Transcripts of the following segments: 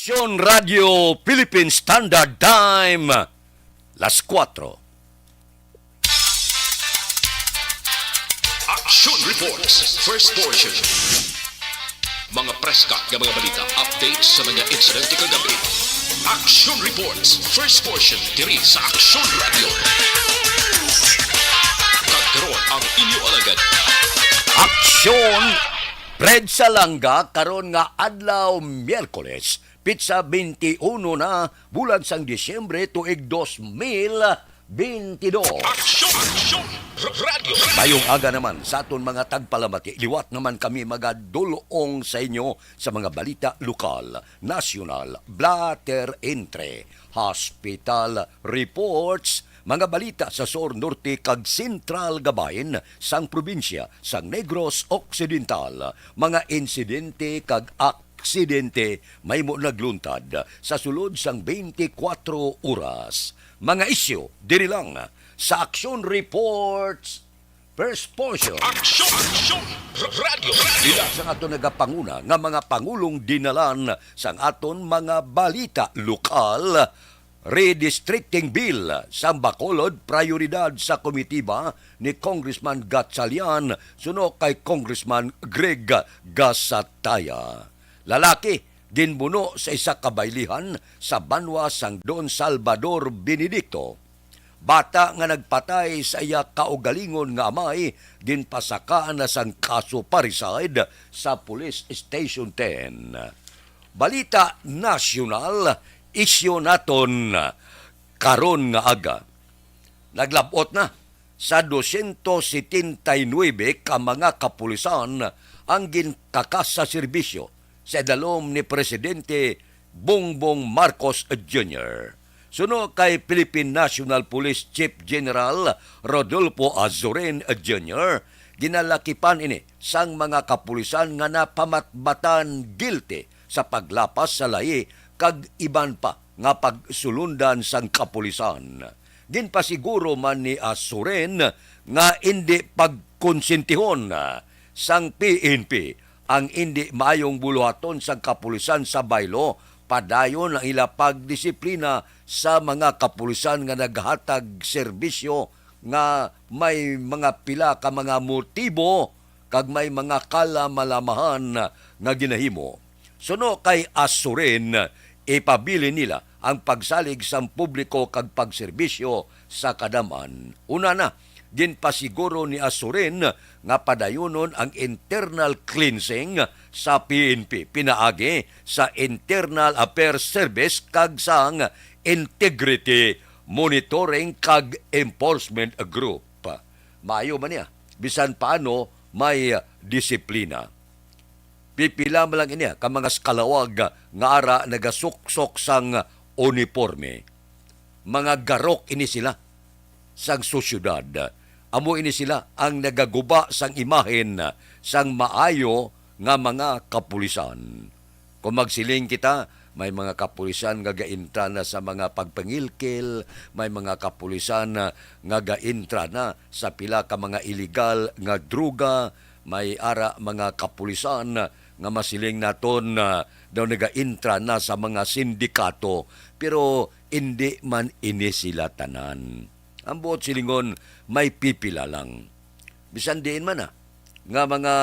Aksyon Radio Philippine Standard Time, las 4. Action Reports, first portion. Mga preska ng mga balita, update sa mga insidente kagabi. Action Reports, first portion, diri sa Action Radio. Kagkaroon ang inyo alagad. Aksyon Red Salanga karon nga adlaw Miyerkules, pitsa 21 na bulan sang Disyembre tuig 2022. Action Radio. Mayong aga naman sa aton mga tagpalamati, liwat naman kami magadulong sa inyo sa mga balita lokal, nasyonal, blatter entre, hospital reports, mga balita sa Sur Norte kag Sentral Gabayan sang probinsya sang Negros Occidental, mga insidente kag aksidente may mo nagluntad sa sulod sang 24 oras. Mga isyu diri lang sa Action Reports first portion. Action Radio. Ila sang aton nagapanguna nga mga pangulong dinalan sang aton mga balita lokal. Redistricting Bill sa Bacolod, prioridad sa komitiba ni Congressman Gatchalian suno kay Congressman Greg Gasataya. Lalaki, ginbuno sa isa kabaylihan sa banwa sang Don Salvador Benedicto. Bata nga nagpatay sa iya kaugalingon nga amay, ginpasakaan na sang kaso parricide sa Police Station 10. Balita nasyonal, isyo naton karon nga aga. Naglabot na sa 279 ka mga kapulisan ang ginkakas sa serbisyo sa dalom ni Presidente Bongbong Marcos Jr. Suno kay Philippine National Police Chief General Rodolfo Azoren Jr., ginalakipan ini sang mga kapulisan nga napamatbatan guilty sa paglapas sa lahi kag iban pa nga pagsulundan sang kapulisan. Ginpasiguro man ni Azoren nga indi pagkonsentihon sang PNP ang indi maayong buluhaton sang kapulisan sa baylo, padayon ang ila pagdisiplina sa mga kapulisan nga naghatag serbisyo nga may mga pila ka mga motibo kag may mga kalamalamahan nga ginahimo. Suno kay Azoren, ipabili nila ang pagsalig sa publiko kag pagserbisyo sa kadaman. Una na, ginpasiguro ni Azoren nga padayonon ang internal cleansing sa PNP, pinaagi sa Internal Affairs Service kag sang Integrity Monitoring kag Enforcement Group. Maayo man niya, bisan paano may disiplina. Pipila mo lang inya ka mga skalawag nga ara nagasuksok sang uniforme. Mga garok ini sila sang sosyudad. Amo ini sila ang nagaguba sang imahen sang maayo nga mga kapulisan. Kung magsiling kita, may mga kapulisan nga gaintra na sa mga pagpangilkil, may mga kapulisan nga gaintra na sa pila ka mga illegal nga druga, may ara mga kapulisan nga masiling naton daw nagaintra na sa mga sindikato, pero hindi man ini sila tanan. Ang buot silingon, may pipila lang. Bisan diin man nga mga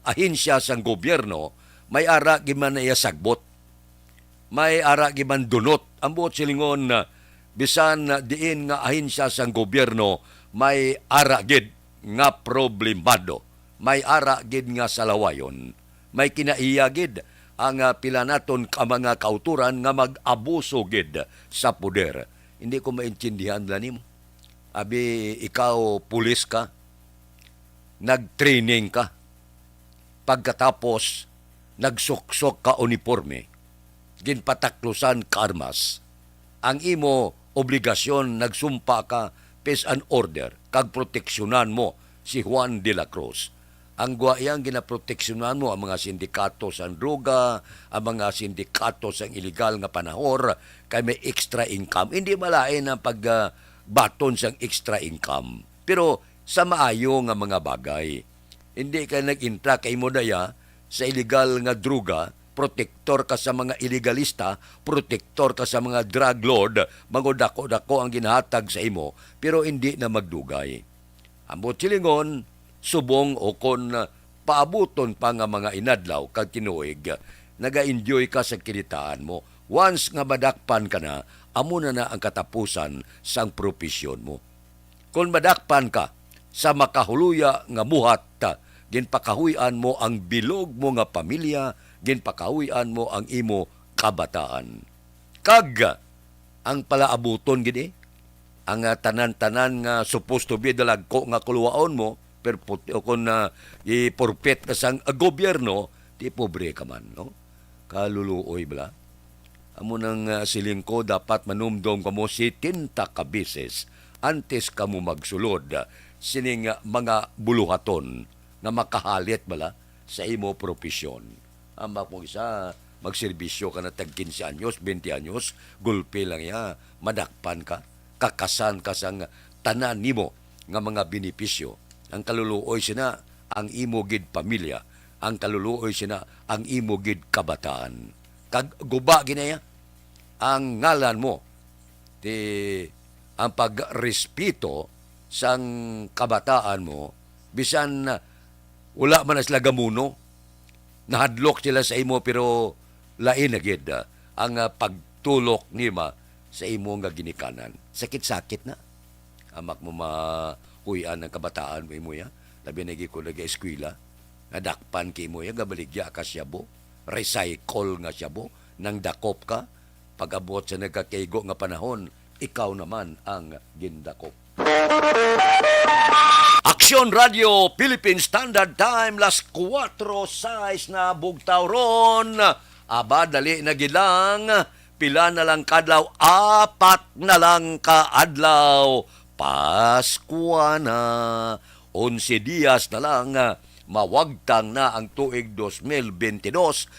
ahensya sang gobyerno, may ara giman na iya sagbot. May ara giman dunot. Ang buot silingon, bisan diin nga ahensya sang gobyerno, may ara gid nga problemado. May ara gid nga salawayon. May kinaiya gid ang pila naton ka mga kauturan nga mag-abuso gid sa poder. Hindi ko maintindihan lanim. Abi, ikaw pulis ka, nag-training ka, pagkatapos nagsuksok ka uniforme, ginpataklusan ka armas. Ang imo obligasyon, nagsumpa ka, peace and order, kag proteksyonan mo si Juan de la Cruz. Ang guayang ginaproteksyonan mo ang mga sindikato sa droga, ang mga sindikato sa illegal nga panahor, kay may extra income. Hindi malain ang pagbaton sa extra income. Pero sa maayo nga mga bagay, hindi ka nag-intra kay mo daya sa illegal nga droga, protektor ka sa mga illegalista, protektor ka sa mga drug lord, dako-dako ang ginahatag sa imo, pero hindi na magdugay. Ambot silingon, subong o kon paabuton pa nga mga inadlaw kag tinuig, naga-enjoy ka sa kinitaan mo. Once nga madakpan ka na, amo na ang katapusan sang propesyon mo. Kung madakpan ka sa makahuluya nga muhat, ginpakahuyan mo ang bilog mo nga pamilya, ginpakahuyan mo ang imo kabataan. Kag ang palaabuton gini, ang tanan-tanan nga supposed to be dalagko nga kuluwaon mo, pero kung ipurpet na sang gobyerno, di pobre ka man, no? Kaluluoy bala. Amo nang siling ko, dapat manumdom ka mo si tinta ka bises antes ka mo magsulod sining mga buluhaton nga makahalit bala sa imo profesyon. Amba mo isa, magserbisyo ka na tag 15 anyos, 20 anyos, gulpe lang ya, madakpan ka, kakasan ka sang tanan nimo nga mga benepisyo. Ang kaluluoy sina ang imo gid pamilya, ang kaluluoy sina ang imo gid kabataan. Kag guba ginaya ang ngalan mo, ang pagrespeto sang kabataan mo, bisan wala man sila gamuno, nahadlok sila sa imo pero lain na gid ang pagtulok nima sa imo nga ginikanan. Sakit-sakit na. Amak mo mahuyan ang kabataan mo imo ya. Labi na ko nag-eskwela, nadakpan ki mo ya, gabaligya ka siyabo, recycle nga siyabo, nang dakop ka, pag-abot sa nagkakaigo nga panahon, ikaw naman ang gindakop. Aksyon Radio Philippine Standard Time, las 4:06 na bugtaw ron. Aba, dali na gilang, pila na lang kadlaw, 4 na lang kaadlaw. Pasko na, 11 dias na lang, mawagtang na ang tuig 2022,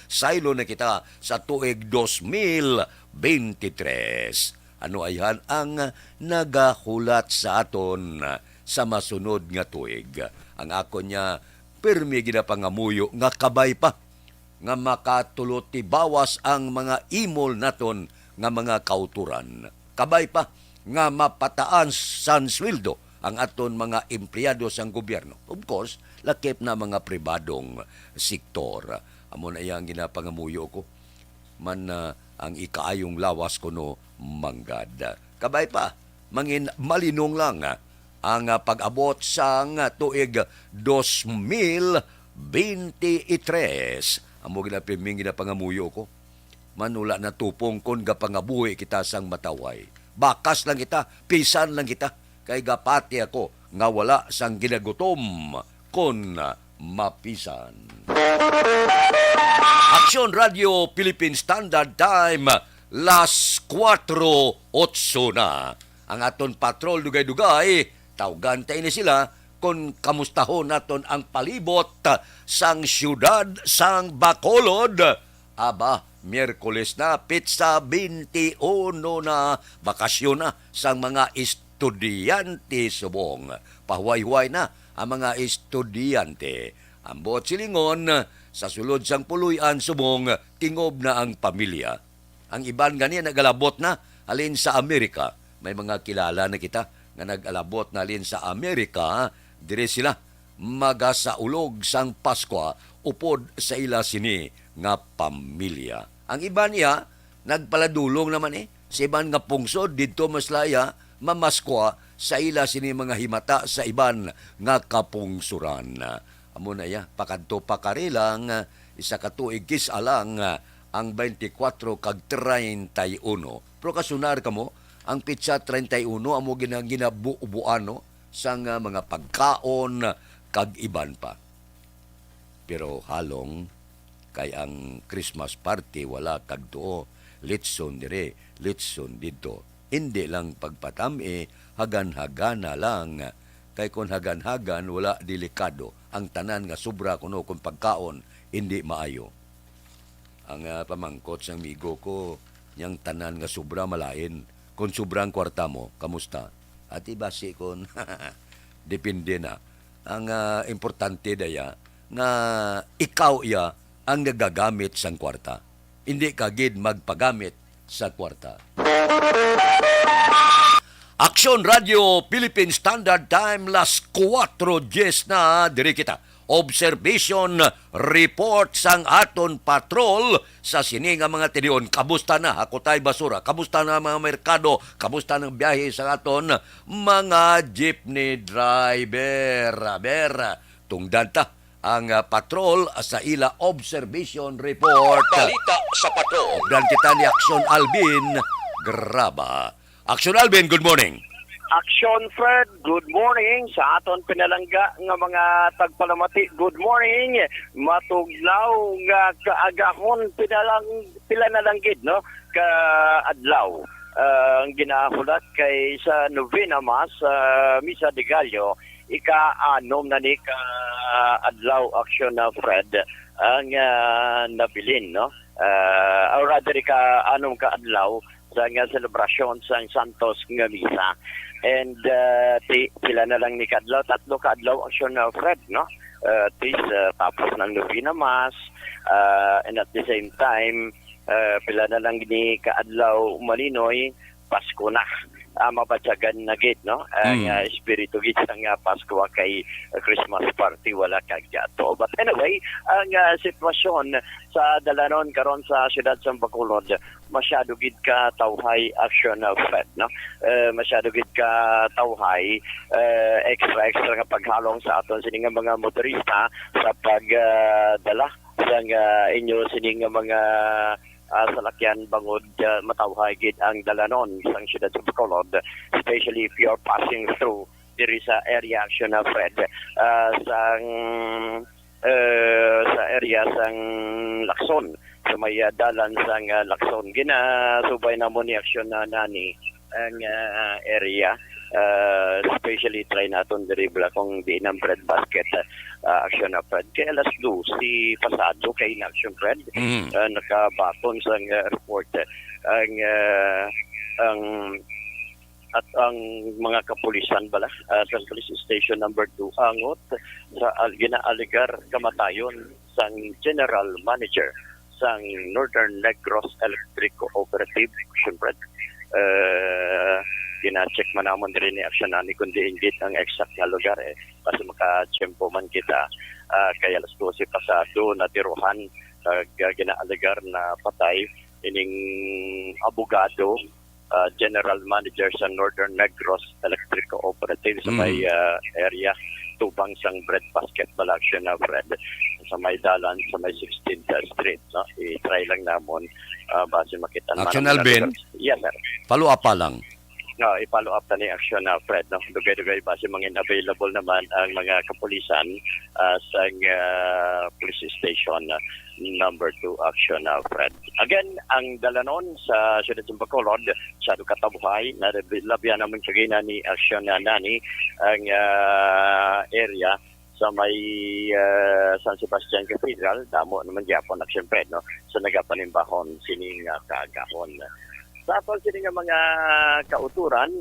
saylo na kita sa tuig 2023. Ano ayhan ang nagahulat sa aton sa masunod nga tuig. Ang ako niya, pirmi ginapangamuyo nga kabay pa, nga makatulot ti bawas ang mga imol naton nga mga kauturan. Kabay pa, nga mapataan san sweldo ang aton mga empleyado sang gobyerno. Of course, lakip na mga pribadong sektor. Amo na yang ginapangamuyo ko. Man ang ikaayong lawas ko no manggad. Kabay pa, mangin malinong lang ang pag-abot sang tuig 2023. Amo ginapiming ginapangamuyo ko. Manula na tupong kon gapangabuhi kita sang mataway. Bakas lang kita, pisan lang kita. Kay gapati ako nga wala sang ginagutom kon mapisan. Aksyon Radio Philippine Standard Time, las 4:08 na. Ang aton patrol dugay-dugay, tawgan tayo ni sila kung kamustahon naton ang palibot sang syudad sang Bacolod. Aba, Miyerkules na, pitsa 21 na, bakasyon na sang mga estudyante subong. Pahuway-huway na ang mga estudyante. Ambot silingon, sa sulod sang puluyan subong, tingob na ang pamilya. Ang iban ganyan nagalabot na, alin sa Amerika. May mga kilala na kita nga nagalabot na alin sa Amerika, dire sila magasaulog sang Paskwa upod sa ila sini nga pamilya. Ang iban niya, nagpaladulong naman sa iban nga pungsod, dito maslaya, mamaskwa sa ila sini mga himata sa iban nga kapungsuran. Amo na ya, pakadto pa karilang, isa katuig kisalang ang 24 kag 31. Pero kasunar ka mo, ang pitsa 31, amo ginabuubuano sang mga pagkaon kag iban pa. Pero halong, kay ang Christmas party wala kag tuo, litson dire, litson dito. Hindi lang pagpatami, hagan-hagana lang. Kay kung hagan-hagan, wala delikado. Ang tanan nga sobra kuno kung pagkaon, hindi maayo. Ang pamangkot sang migo ko, yang tanan nga sobra malain. Kung sobrang kwarta mo, kamusta? At ibasi kon, depende na. Ang importante daya, nga ikaw iya ang nagagamit sang kwarta. Hindi ka gid magpagamit sa kwarta. Aksyon Radio Philippine Standard Time las 4:10 na diri kita. Observation report sang aton patrol sa sini nga mga tinion. Kamusta na hakutay basura? Kamusta na mga merkado? Kamusta ng biyahe sa aton mga jeepney driver? Tungdan ta ang patrol sa ila observation report. Balita sa patrol. Dan kita ni Aksyon Alvin Graba. Aksyon Alvin, good morning. Action Fred, good morning sa aton pinalangga nga mga tagpalamati. Good morning. Matuglaw nga kaagahon pila na lang gid no ka adlaw. Ang ginahulat kay sa Novena Mass Misa de Gallo ika-anom na ni ka adlaw action na Fred ang nabilin no. Or rather ika-anom ka adlaw sa nga selebrasyon sa Santos nga Misa. And sila na lang ni kadlaw, tatlo kadlaw aksyon na Fred, no? Tapos ng Novena Mass, and at the same time, pila na lang ni kaadlaw Malinoy, Pasko na. Mabatyagan na git, no? Ang espiritu git sang Pasko kay Christmas party wala kagyato. But anyway, ang sitwasyon sa Dalanon karon sa siyudad sa Bacolod, masyado gid ka tawhay action na Fred, no? Masyado gid ka tawhay extra nga paghalong sa aton sining nga mga motorista sa pagdala sang inyo sining nga mga salakyan bangod matawhay gid ang Dalanon sang siyudad sa Bacolod, especially if you're passing through diri sa area action na Fred sa area sang Lacson sa may dalan sang Lacson. Ginasubay na mo ni aksyon na nani ang area, especially try naton diri kung di ng bread basket action na Fred. Kaya alas 2 si pasado kay na action Fred nakabaton sa report ang mga kapulisan bala sa police station number 2 angot sa ginaaligar kamatayon sang general manager sang Northern Negros Electric Cooperative Siyempre gina-check man naman din ni aksyon na ni kundi ingit ang exact na lugar kasi maka-tiyempo man kita kaya alas 12 pasado natiruhan ginaaligar na patay ining abogado general manager sa Northern Negros Electric Cooperative sa may area tubang sang bread basket balaksyon na Fred sa may dalan sa may 16th Street, no? I-try lang namon base makita naman. Action Alvin? Yes, sir. Follow up pa lang. No, i-follow up na ni action na Fred, no? Dugay-dugay base mangin available naman ang mga kapulisan sa police station number 2 action na Fred. Again, ang Dalanon sa siyudad ng Bacolod, sa katabuhay, na labyan naman kagina ni action na nani ang area sa may San Sebastian Cathedral, damo naman gyapon action Fred, no? So nagapanimbahon sining kaagahon. Sa atol sining mga kauturan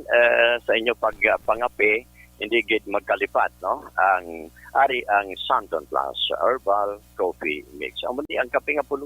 sa inyo pagpangapi, hindi gid magkalipat, no? Ang ari ang Santon Plus Herbal Coffee Mix. Amo ni ang kape nga pulo.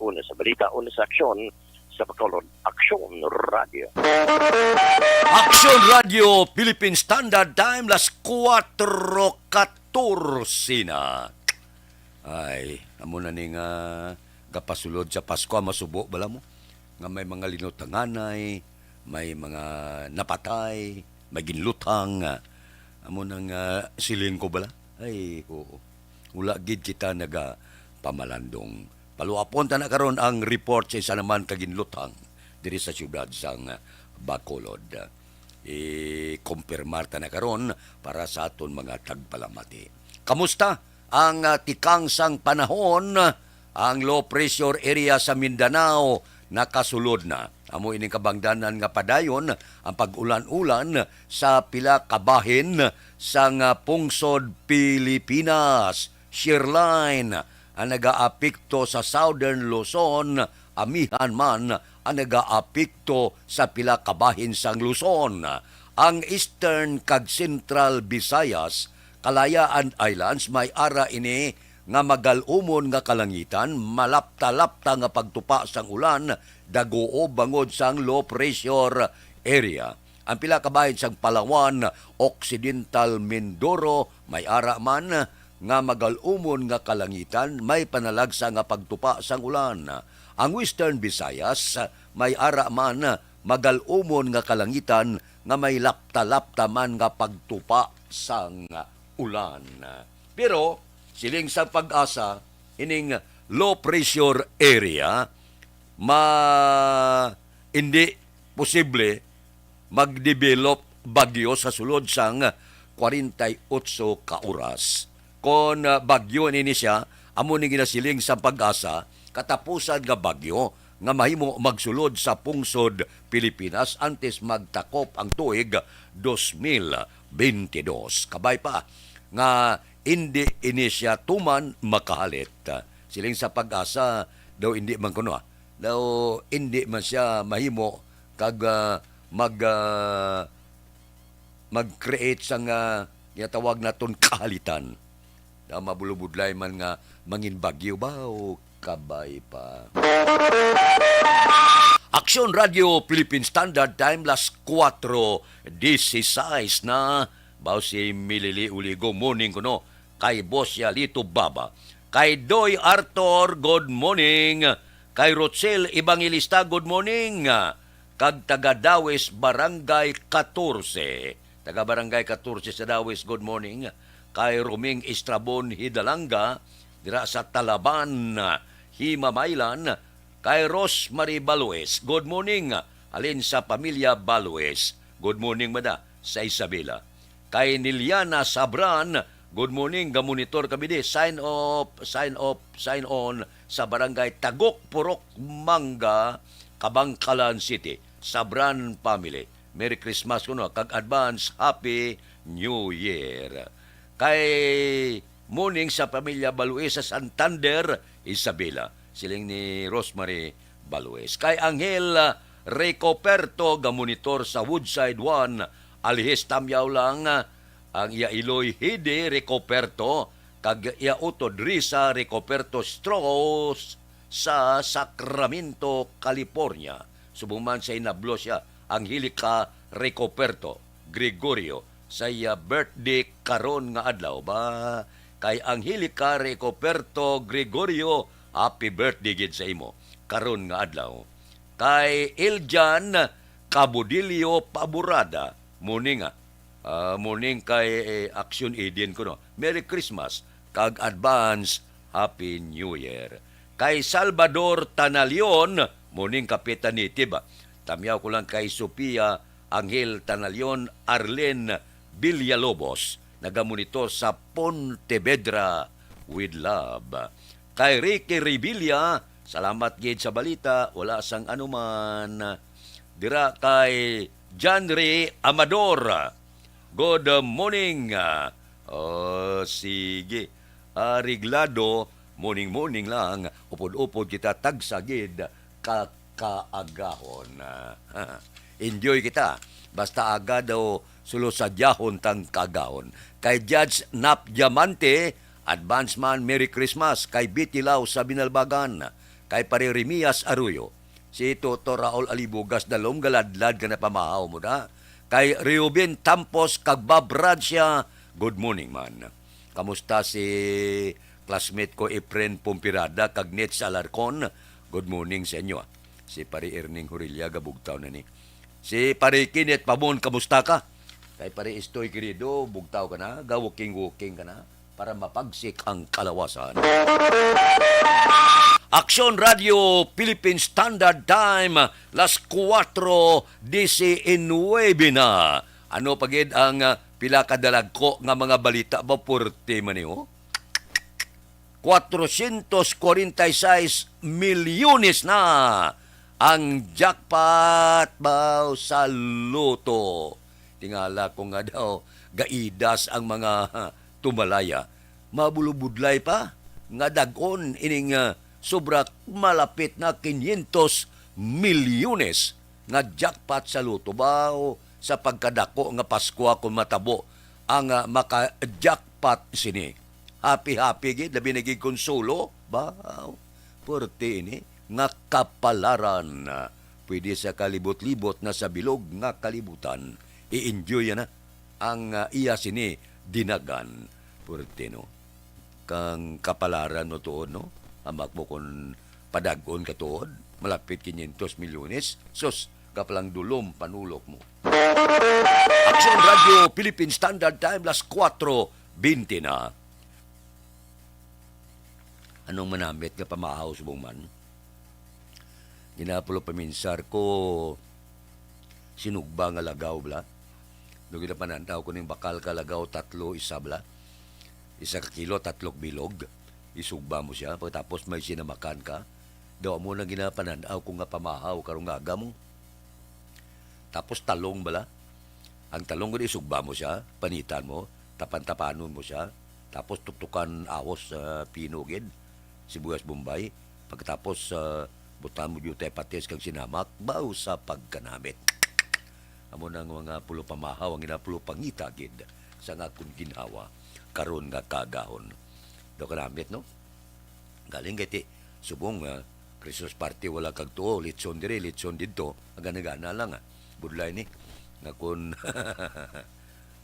Una sa balita, una sa aksyon sa Bacolod, Aksyon Radio. Action Radio Philippine Standard Time las 4:14 na. Ay, amo na ning gapasulod sa Pasko masubo bala mo nga may mga linutanganay, may mga napatay, may ginlutang. Amo nang siling ko bala. Ay, oo. Wala gid kita naga pamalandong. Paluapon ta na karon ang report sa isa naman kaginlutang diri sa siyudad sang Bacolod. i-kumpirmar ta na karon para sa aton mga tagpalamati. Kamusta ang tikang sang panahon? Ang low pressure area sa Mindanao nakasulod na. Amo ining kabangdanan nga padayon ang pag-ulan-ulan sa pila ka bahin sang pungsod Pilipinas. Shearline ang nagaapekto sa Southern Luzon, amihan man ang nagaapekto sa pila ka bahin sang Luzon. Ang Eastern kag Central Visayas, Kalayaan Islands may ara ini nga magalumon nga kalangitan, malapta-lapta nga pagtupa sang ulan, dagoo bangod sang low pressure area. Ang pila ka bahin sang Palawan, Occidental Mindoro may ara man nga magalumon nga kalangitan, may panalagsa nga pagtupa sang ulan. Ang Western Visayas may ara man magalumon nga kalangitan nga may lapta-lapta man nga pagtupa sang ulan. Pero siling sa pag-asa ining low pressure area hindi posible mag-develop bagyo sa sulod sang 48 ka oras. Kon bagyo nini siya, amo ni ginasiling sa pag-asa, katapusan nga bagyo nga mahimo magsulod sa pungsod Pilipinas antes magtakop ang tuig 2022. Kabay pa nga hindi ini siya tuman makahalit. Siling sa pag-asa daw hindi man kuno. Daw hindi man siya mahimo kag mag-create sang tawag naton kahalitan. Na mabulubudlay man nga mangin bagyo ba o kabay pa. Aksyon Radio Philippine Standard Time las 4:16 na baw si Milili Uligo morning kuno kay Bosya Lito Baba, kay Doy Arthur good morning, kay Rochelle Evangelista good morning, kag taga Dawes Barangay 14, taga Barangay 14 sa Dawes good morning, kay Roming Estrabon Hidalanga dira sa Talaban Himamaylan, kay Rosemary Balues good morning, alin sa pamilya Balues good morning mada sa Isabela, kay Niliana Sabran good morning, gamonitor kami di sign on sa Barangay Tagok Purok Manga, Kabangkalan City, Sabran family. Merry Christmas kuno kag advance Happy New Year. Kay morning sa pamilya Balues sa Santander, Isabela. Siling ni Rosemary Balues. Kay Angel Recoperto, gamonitor sa Woodside 1, alihis tamyaw lang ang iya Iloy Hide Recoperto, kag iya Utod Risa Recoperto Strauss sa Sacramento, California. Subuman sa inablo siya, Angelica Recoperto Gregorio, sa iya birthday karon nga adlaw ba? Kay Angelica Recoperto Gregorio, happy birthday gid sa imo karon nga adlaw. Kay Iljan Cabudilio Paburada, morning morning kay Action Eden ko no. Merry Christmas kag advance Happy New Year. Kay Salvador Tanalion, morning kapitaniti ba. Tamyaw ko lang kay Sophia Angel Tanalion Arlen Villalobos, nagamonitor sa Pontevedra with love. Kay Ricky Revilla, salamat gid sa balita, wala sang anuman. Dira kay Janry Amador, good morning. Sige. Ariglado, morning lang. Upod-upod kita tagsagid kakaagahon. Enjoy kita. Basta aga daw sulo sa diyahon tang kagahon. Kay Judge Nap Diamante, advance man Merry Christmas. Kay Bitilaw sa Binalbagan. Kay Paririmias Arroyo. Si Toto Raul Alibugas dalom galadlad ka na pamahaw mo na. Kay Reuben Tampos Kagbabradsya, good morning man. Kamusta si classmate ko Efren Pumpirada Kagnet Alarcon? Good morning sa inyo. Si Pari Erning Hurilya gabugtaw na ni. Si Pari Kinet Pamon, kamusta ka? Kay Pari Estoy Querido, bugtaw ka na, gawuking-wuking ka na para mapagsik ang kalawasan. Aksyon Radio Philippine Standard Time, las 4:19 na. Ano pagid ang pila kadalag ko nga mga balita ba porte maniho? 446 milyones na ang jackpot baw sa loto. Tingala ko nga daw, gaidas ang mga tumalaya. Mabulubudlay pa, nga dagon ining sobra malapit na 500 milyones nga jackpot sa loto baw sa pagkadako nga Pasko kung matabo ang maka-jackpot sini. Happy gid labi naging konsulo baw porte ini nga kapalaran pwede sa kalibot-libot na sa bilog nga kalibutan i-enjoy na ang iya sini dinagan porte no kang kapalaran no tuod no amak mo kon padagon ka tuod malapit 500 milyones sus kapalang dulom panulok mo. Aksyon Radio Philippine Standard Time las 4:20 na. Anong manamit nga pamahaw subong man? Ginapulo paminsar ko sinugba nga lagaw bla. Doon ginapanantaw ko ning bakal ka lagaw 3 isa bla. 1 kilo 3 bilog. Isugba mo siya pagkatapos may sinamakan ka. Daw mo na ginapanantaw ko nga pamahaw karong gaga mo. Tapos talong bala. Ang talong ko isugba mo siya, panitan mo, tapan-tapanon mo siya, tapos tuktukan awos sa pinugid, sibuyas Bombay, pagkatapos butan mo yung patis kang sinamak, baw sa pagkanamit. Amo nang mga pulo pamahaw, ang inapulo pangitagid sa nga kung ginawa, karon nga kagahon. Do kanamit, no? Galing kiti, subong Christmas party wala kag tuo, litson dire, litson dito, agana-gana lang budlay ni nga kun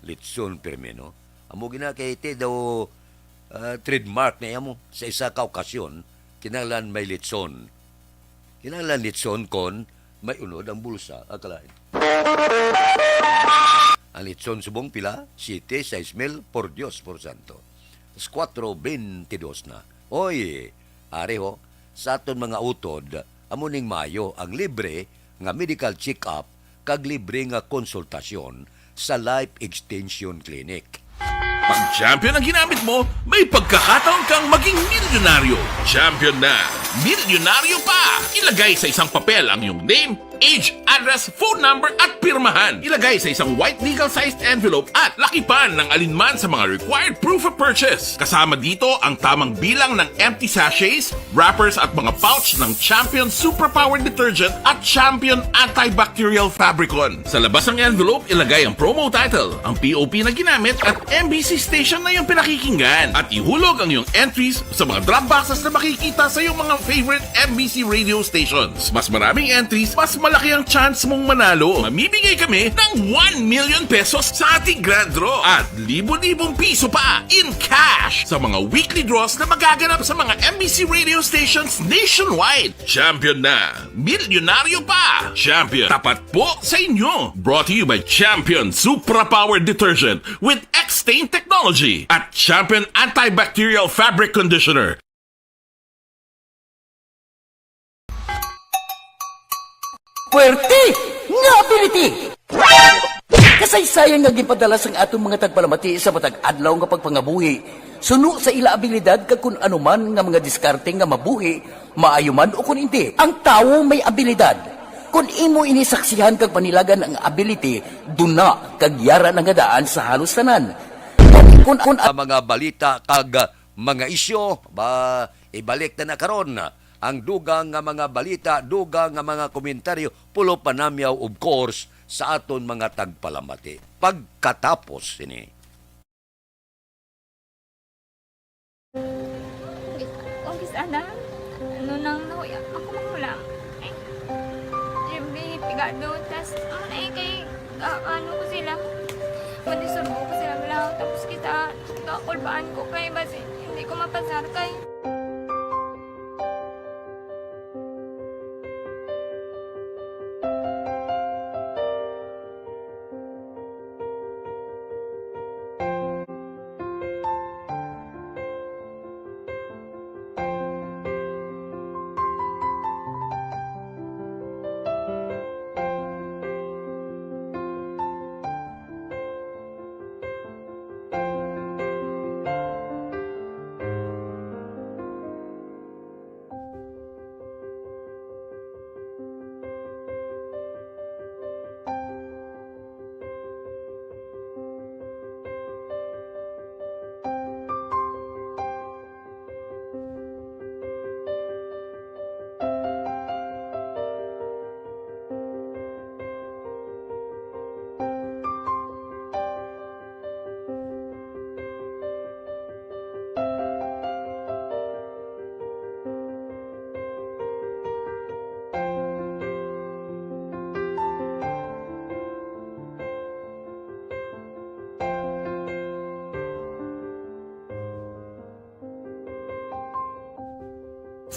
litson perme no amo gina kay ite daw trademark na mo sa isa ka okasyon kinahanglan may litson kon may unod ang bulsa akalain ang litson subong pila 7-6 mil por Dios por santo 4:22 na oy ari ho sa aton mga utod amo ning Mayo ang libre nga medical check-up kag libre nga konsultasyon sa Life Extension Clinic. Pag champion ang ginamit mo, may pagkakataon kang maging milyonaryo. Champion na, milyonaryo pa! Ilagay sa isang papel ang iyong name, age, address, phone number at pirmahan. Ilagay sa isang white legal-sized envelope at lakipan ng alinman sa mga required proof of purchase. Kasama dito ang tamang bilang ng empty sachets, wrappers at mga pouch ng Champion Superpowered Detergent at Champion Antibacterial Fabricon. Sa labas ng envelope, ilagay ang promo title, ang POP na ginamit at MBC station na yung pinakikinggan. At ihulog ang iyong entries sa mga drop boxes na makikita sa iyong mga favorite MBC radio stations. Mas maraming entries, mas malaki ang chance mong manalo. Mamimigay kami ng 1 million pesos sa ating grand draw at libo-libong piso pa in cash sa mga weekly draws na magaganap sa mga MBC radio stations nationwide. Champion na, milyonaryo pa. Champion, tapat po sa inyo. Brought to you by Champion Supra-Powered Detergent with X-Stain Technology at Champion Antibacterial Fabric Conditioner. Puwerte nga ability! Kasaysayan nga gipadala sang atong mga tagpalamati sa matag adlaw nga pagpangabuhi. Suno sa ila abilidad kag kun anuman nga mga diskarte nga mabuhi, maayo man o kun hindi. Ang tawo may abilidad. Kung imo inisaksihan kag panilagan ang ability, duna kag yara nga daan sa halos tanan. Kung Mga balita kag mga isyo ba ibalik na karon ang dugang nga mga balita, dugang nga mga komentaryo, pulo panamyaw of course sa aton mga tagpalamati. Pagkatapos ini. Kung sana, ano nang nahuya, ako mamulang. Eh, siyempre, pigado, tas, kay, ano ko sila, manisurbo ko sila lang, tapos kita, kakulbaan ko kay, basi, hindi ko mapasar kay.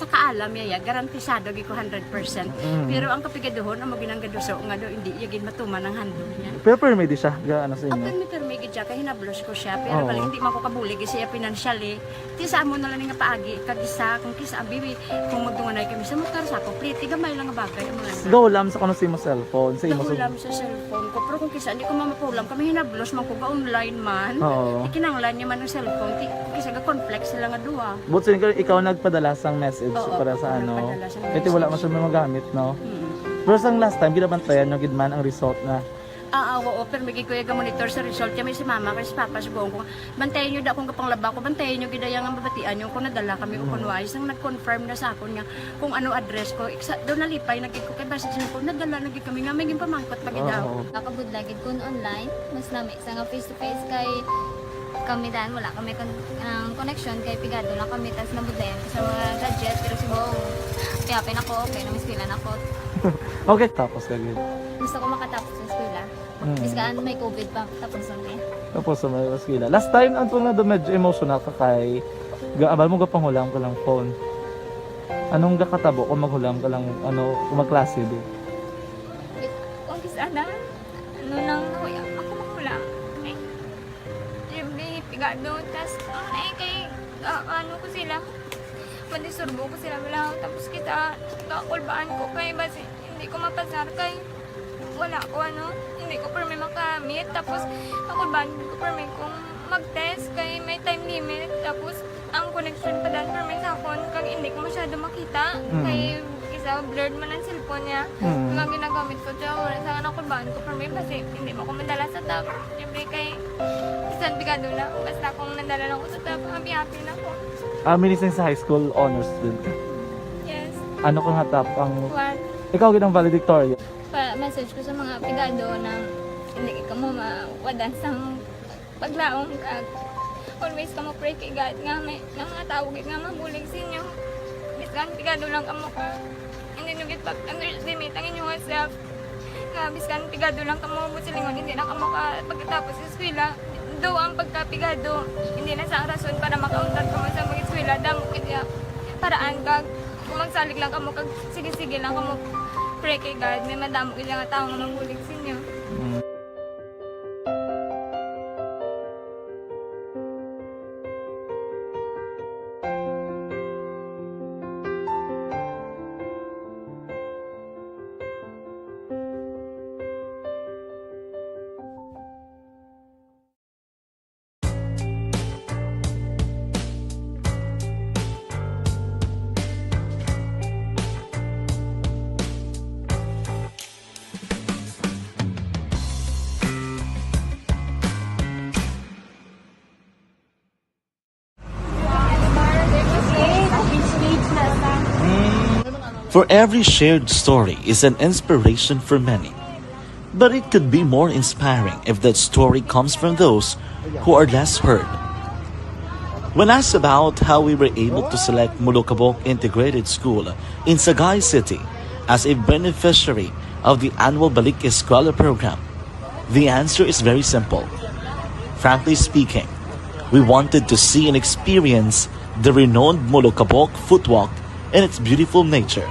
sa kaalam yaya garantisado gi ko 100%. Pero ang kapigaduhon ang maginanggado sa nga do hindi yagin matuman ang handle niya. Pero permi di siya ga ano sa inyo. Apan mi permi gid siya kay hinablos ko siya pero bali hindi man ko kabulig siya financially. Ti sa amo na lang nga paagi kag isa kung kisa bibi kung magdunganay kami sa motor sa ko pliti gamay lang nga bagay mo lang. Go lam sa kuno sa imo cellphone, sa imo Nagulam sa cellphone ko pero kung kisa hindi ko mamapulam kami hinablos man ko ga online man. Oo. Ikinanglan niya man ang cellphone ti kisa ga complex sila nga duwa. But so, ikaw nagpadala sang message Oo, para sa ako ano. nagpadala sang Ito wala message. man siya magamit, no? Mm. Pero sang last time ginabantayan nyo gid man ang result na. Oo, pero may kuya ga monitor sa result kami si mama kasi papa sa buong ko. Bantayan niyo da akong kapanglaba ko, bantayan niyo gidaya nga mabatian yung kung nadala kami o kung wais ang nag-confirm na sa akon nga kung ano address ko. Doon nalipay nagid ko kay basta ko nadala nagid kami nga may pamangkot pag daw. Oo. Nakabudlagid ko online, mas nami isa nga face to face kay kami dahil wala kami connection kay pigado lang kami tas nabudlayan ko sa mga gadget pero si Bong piyapin ako okay na miskilan ako Okay, tapos kagid. gusto ko makatapos sa eskwela biskaan may COVID pa tapos lang Tapos sa mga skila. Last time ang na do medyo emotional ka kay gaabal mo ga panghulam ka lang phone. Anong gakatabo kung maghulam ka lang ano kung magklase di? kung sana ano nang nakuya ako makulang ay di pigado tas ay kay ano ko sila madisurbo ko sila wala tapos kita kakulbaan ko kay basi hindi ko mapasar kay wala ko ano hindi ko permi makamit tapos kakulbaan ko permi kung mag-test kay may time limit tapos ang connection pa dan permi sa akon kag hindi ko masyado makita kay isa blurred man ang cellphone niya kaya ginagamit ko siya wala sa anak kulbaan ko permi kasi hindi mo ko madala sa tab siyempre kay isang bigado lang basta kung nadala lang ko sa tab happy na ako. Minising sa high school honors student ka. Yes. Ano kang hatap ang One, ikaw gid ang valedictorian. message ko sa mga pigado na hindi ka mo mawadan sang paglaong kag always ka mo pray kay God nga may mga tawag nga mabulig sa inyo. Biskan pigado lang ka mo ka. Hindi nyo git pag-underestimate ang inyong self. Nga biskan pigado lang ka mo silingon hindi na ka mo ka pagkatapos sa eskwela. Do ang pagkapigado hindi na sa rason para makauntat ka mo sa mga eskwela damo kaya paraan kag kung magsalig lang ka mo kag sige-sige lang ka mo pray kay God may madamo kaya nga tao nga mabulig sa inyo. For every shared story is an inspiration for many. But it could be more inspiring if that story comes from those who are less heard. When asked about how we were able to select Mulukabok Integrated School in Sagay City as a beneficiary of the annual Balik Eskwela program, the answer is very simple. Frankly speaking, we wanted to see and experience the renowned Mulukabok footwalk in its beautiful nature.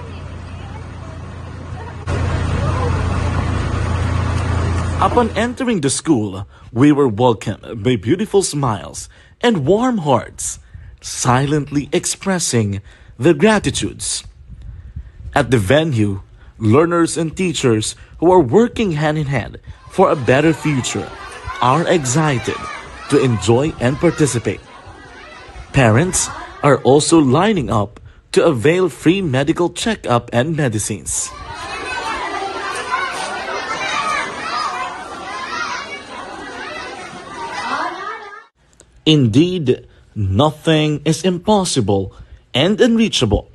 Upon entering the school, we were welcomed by beautiful smiles and warm hearts, silently expressing their gratitudes. At the venue, learners and teachers who are working hand in hand for a better future are excited to enjoy and participate. Parents are also lining up to avail free medical checkup and medicines. Indeed, nothing is impossible and unreachable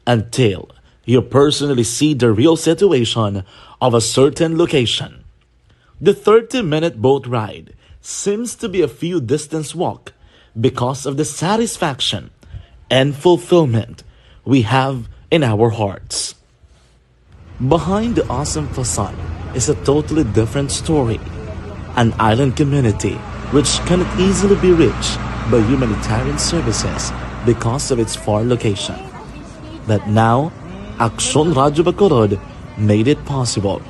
until you personally see the real situation of a certain location. The 30-minute boat ride seems to be a few distance walk because of the satisfaction and fulfillment we have in our hearts. Behind the awesome facade is a totally different story. An island community which cannot easily be reached by humanitarian services because of its far location. But now, Aksyon Radio Bacolod made it possible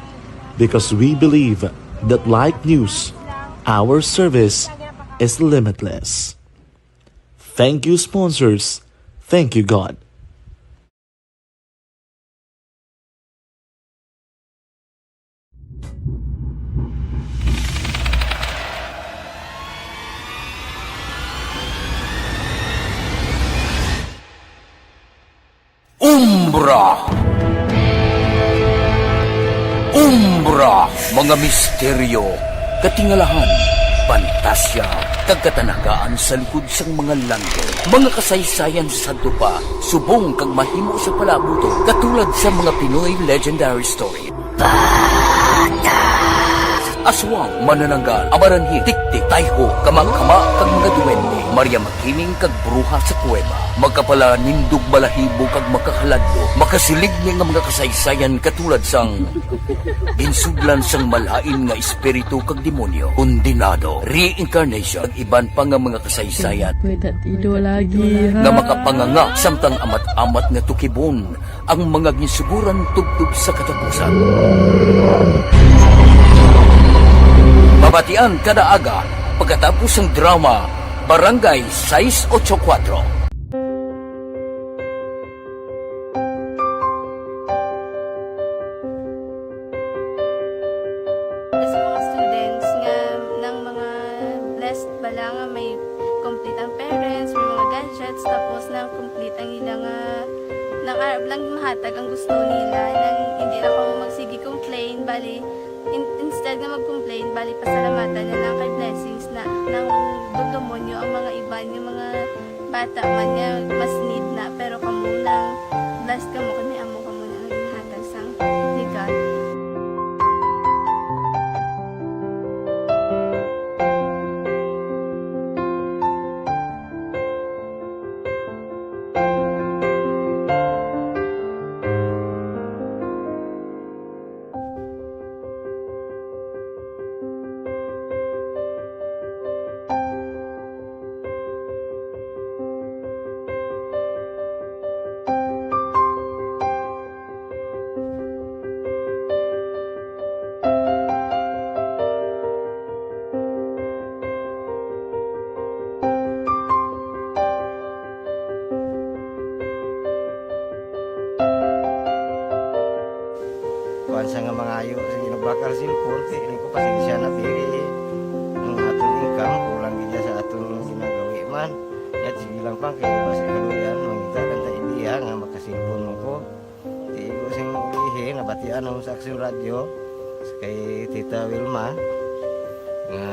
because we believe that like news, our service is limitless. Thank you, sponsors. Thank you, God. Umbra! Umbra! Mga misteryo, katingalahan, pantasya, kagkatanagaan sa likod sang mga langit. Mga kasaysayan sa dupa, subong kag mahimo sa palabuto, katulad sa mga Pinoy legendary story. Aswang, manananggal, amaranhit, tiktik, tayho, kamang-kama, kag mga duwende, Maria Makining kag bruha sa kuweba, magkapala nindog balahibo kag makahaladlo, makasilig ni nga mga kasaysayan katulad sang ginsuglan sang malain nga espiritu kag demonyo, kondinado, reincarnation, kag iban pa nga mga kasaysayan nga makapanganga samtang amat-amat nga tukibon ang mga ginsuguran tubtub sa katapusan. Babatian kada aga pagkatapos ng drama Barangay 684. Sa mga students nga ng mga blessed bala nga may complete ang parents, may mga gadgets, tapos na complete ang ilang nang arab lang mahatag ang gusto nila nang hindi na ako magsigi complain bali instead nga mag-complain bali pasalamatan na lang kay blessings na nang demonyo ang mga iban yung mga bata man nga mas need na pero kamo lang blessed kamo kani amo kamo na naghatag sang ligat. Sa nga mga ayo sa ginabakal silpon kay ini ko pasensya na diri ang atong income kulang gid sa atong ginagawi man at sige lang pang kay basta kaluyan mangita kan ta ideya nga makasilpon mo ko ti ko sing ihi nabatian ang sa Aksyon Radio kay Tita Wilma nga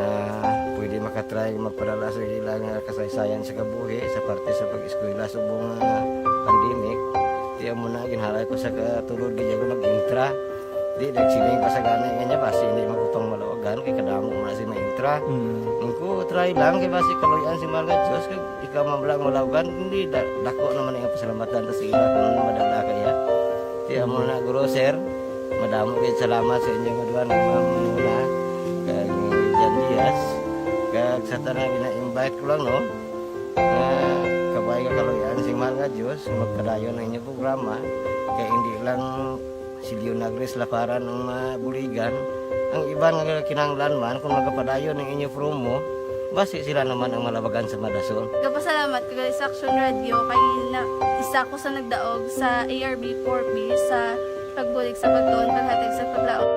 pwede makatry magpadala sa ilang kasaysayan sa kabuhi sa parte sa pag-eskwela subong pandemic ti amo na ginhalay ko sa katulod gid ko nag-intra. Di nagsiling pa sa gana nga basi hindi magupang malawagan kay kadamo man si maintra. Ningko try lang kay basi kaloyan si mga Diyos kay ikaw mablang malawagan hindi dako naman ang pasalamatan ta sa ila kung madala kaya. Ti amo na guro sir, madamo kay salamat sa inyo nga duha nga mamuna kag Jan Diaz kag sa tanan gina-invite ko lang no. Kabay ka kaloyan si mga Diyos magpadayon ang inyong programa kay hindi lang si Leonagres laparan ng buligan ang iba nga kinanglan man kung magapadayon ng inyo promo basi sila naman ang malabagan sa Madason. Kapasalamat ko sa Aksyon Radio kay na isa ko sa nagdaog sa ARB 4B sa pagbulig sa pagtuon paghatag sa paglaog.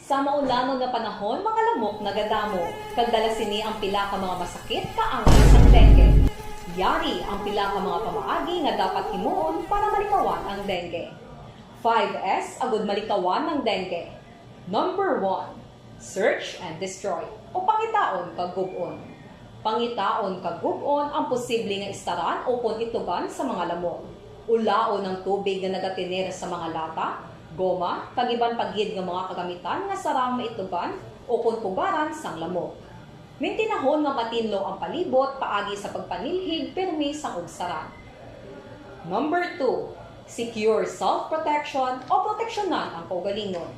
Sa maulamang nga panahon, mga lamok nagadamo. Kagdala sini ang pila ka mga masakit kaangay sa dengue. Yari ang pila ka mga pamaagi nga dapat himuon para malikawan ang dengue. 5S agud malikawan ng dengue. Number 1, search and destroy o pangitaon kag gub-on. Pangitaon kag gub-on ang posible nga istaran o pon itugan sa mga lamok. Ulaon ng tubig nga nagatinir sa mga lata, goma, kagiban paggid nga mga kagamitan nga sarang maitugan o kung pugaran sang lamok. Mintinahon nga matinlo ang palibot paagi sa pagpanilhig permi sang ugsaran. Number 2, secure self-protection o proteksyonan ang kaugalingon.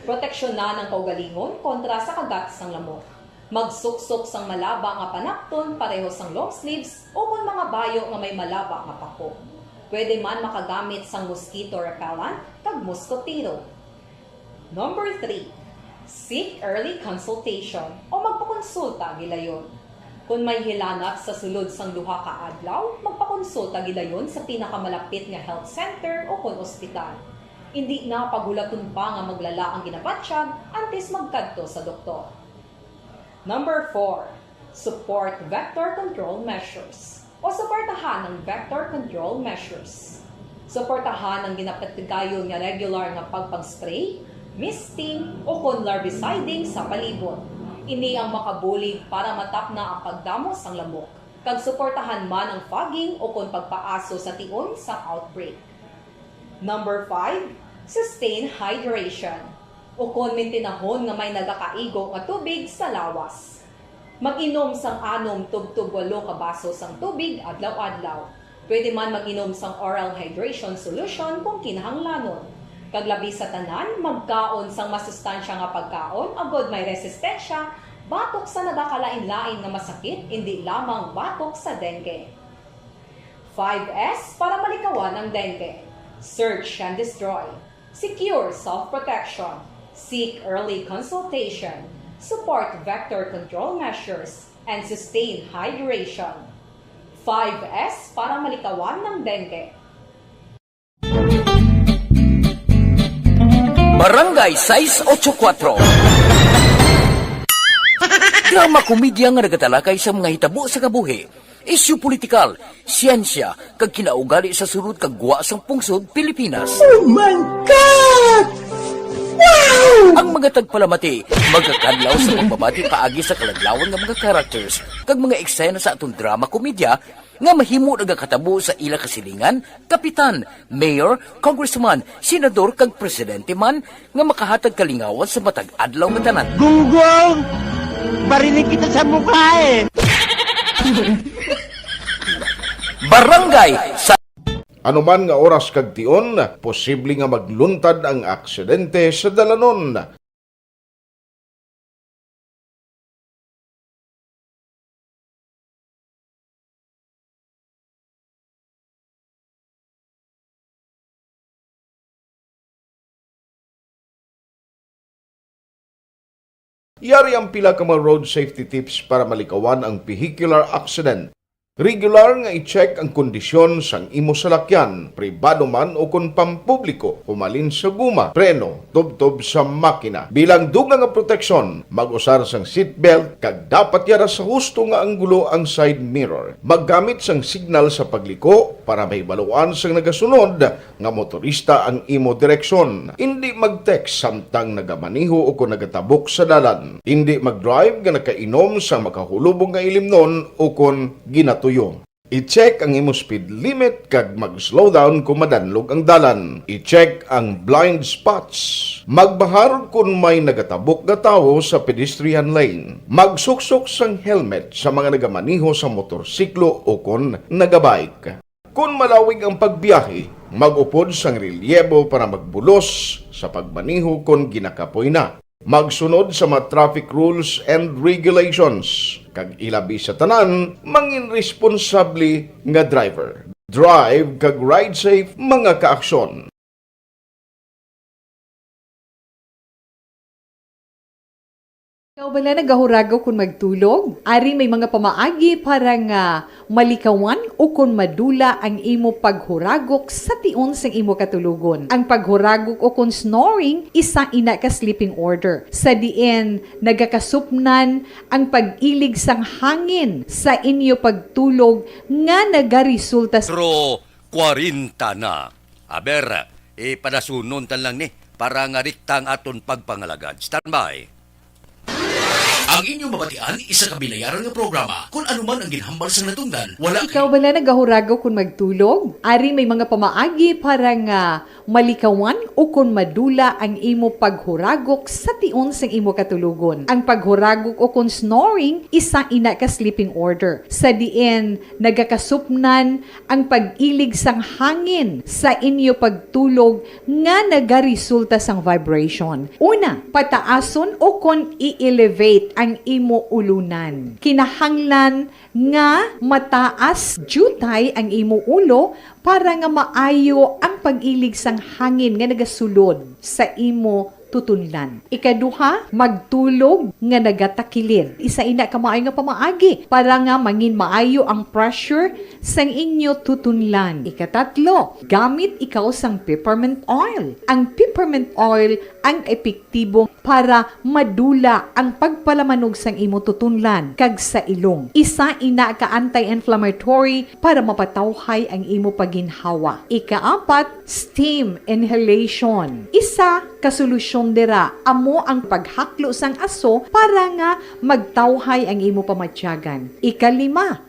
Proteksyonan ang kaugalingon kontra sa kagat sang lamok. Magsuksok sang malaba nga panakton pareho sang long sleeves o kung mga bayo nga may malaba nga pako. Pwede man makagamit sang mosquito repellent kag mosquitero. Number 3, seek early consultation o magpakonsulta gilayon. Kung may hilanat sa sulod sang duha ka adlaw, magpakonsulta gidayon sa pinakamalapit nga health center o kon ospital. Hindi na paghulaton pa nga maglala ang ginabatsyag antes magkadto sa doktor. Number 4, support vector control measures o suportahan ng vector control measures. Suportahan ang ginapatigayon nga regular nga pagpag-spray, misting o kon larviciding sa palibot. Ini ang makabulig para matap na ang pagdamos sang lamok. Kag suportahan man ang fogging o kon pagpaaso sa tion sa outbreak. Number 5, sustain hydration o kon mintinahon nga may nagakaigo nga tubig sa lawas. Mag-inom sang 6 tub-tub 8 ka baso sang tubig adlaw-adlaw. Pwede man mag-inom sang oral hydration solution kung kinahanglanon. Kaglabi sa tanan, magkaon sang masustansya nga pagkaon, agod may resistensya, batok sa nagakalain-lain nga masakit, hindi lamang batok sa dengue. 5S para malikawan ang dengue. Search and destroy. Secure self-protection. Seek early consultation. Support vector control measures and sustain hydration. 5S para malikawan ng dengue. Barangay 684. Drama komedya nga nagatalakay sa mga hitabo sa kabuhi, isyu politikal, siyensya, kag kinaugali sa surut kag guwa sang pungsod Pilipinas. Oh my God! Wow! Ang mga tagpalamati magkakadlaw sa pagbabati paagi sa kalaglawan nga mga characters kag mga eksena sa atong drama komedya nga mahimo nagakatabo sa ila kasilingan, kapitan, mayor, congressman, senador kag presidente man nga makahatag kalingawan sa matag adlaw nga tanan. Gunggong! Barinig kita sa mukha eh! Barangay sa Anuman nga oras kag tion, posible nga magluntad ang aksidente sa dalanon. Yari ang pila ka mga road safety tips para malikawan ang vehicular accident. Regular nga i-check ang kondisyon sang imo salakyan, pribado man o kung pampubliko, humalin sa guma, preno, tubtob sa makina. Bilang dugang nga proteksyon, mag-usar sang seatbelt, kag dapat yara sa husto nga anggulo ang side mirror. Maggamit sang signal sa pagliko para may baluan sang nagasunod nga motorista ang imo direksyon. Hindi mag-text samtang nagamaniho o kung nagatabok sa dalan. Hindi mag-drive nga nakainom sa makahulubong nga ilimnon o kung ginato I-check ang imo speed limit kag mag-slow down kung madanlog ang dalan. I-check ang blind spots. Magbahar kung may nagatabok na tao sa pedestrian lane. Magsuksok sang helmet sa mga nagamaniho sa motorsiklo o kung nagabike. Kung malawig ang pagbiyahe, mag-upod sang relyebo para magbulos sa pagmaniho kung ginakapoy na. Magsunod sa mga traffic rules and regulations. Kag ilabi sa tanan, mangin responsable nga driver. Drive kag ride safe mga kaaksyon. Ikaw bala nagahuragaw kung magtulog? Ari may mga pamaagi para nga malikawan o kung madula ang imo paghuragok sa tion sang imo katulugon. Ang paghuragok o kung snoring, isa ina ka sleeping order. Sa diin, nagakasupnan ang pag-ilig sang hangin sa inyo pagtulog nga nagaresulta sa... Pero 40 na. Aber, padasunon tan lang ni para nga riktang aton pagpangalagad. Standby. Ang inyong mabatian, isa ka binayaran nga programa. Kung ano man ang ginhambal sa natungdan, wala Ikaw bala nagahurago kung magtulog? Ari may mga pamaagi para nga malikawan o kung madula ang imo paghuragok sa tion sang imo katulugon. Ang paghuragok o kung snoring, isa ina ka sleeping order. Sa diin, nagakasupnan ang pag-ilig sang hangin sa inyo pagtulog nga nagaresulta sang vibration. Una, pataason o kung i-elevate ang imo ulunan. Kinahanglan nga mataas jutay ang imo ulo para nga maayo ang pag-ilig sang hangin nga nagasulod sa imo tutunlan. Ikaduha, magtulog nga nagatakilid. Isa ina ka maayo nga pamaagi para nga mangin maayo ang pressure sang inyo tutunlan. Ikatatlo, gamit ikaw sang peppermint oil. Ang peppermint oil ang epektibo para madula ang pagpalamanog sang imo tutunlan kag sa ilong. Isa ina ka anti-inflammatory para mapatawhay ang imo paginhawa. Ikaapat, steam inhalation. Isa ka solusyon dira amo ang paghaklo sang aso para nga magtawhay ang imo pamatyagan. Ikalima,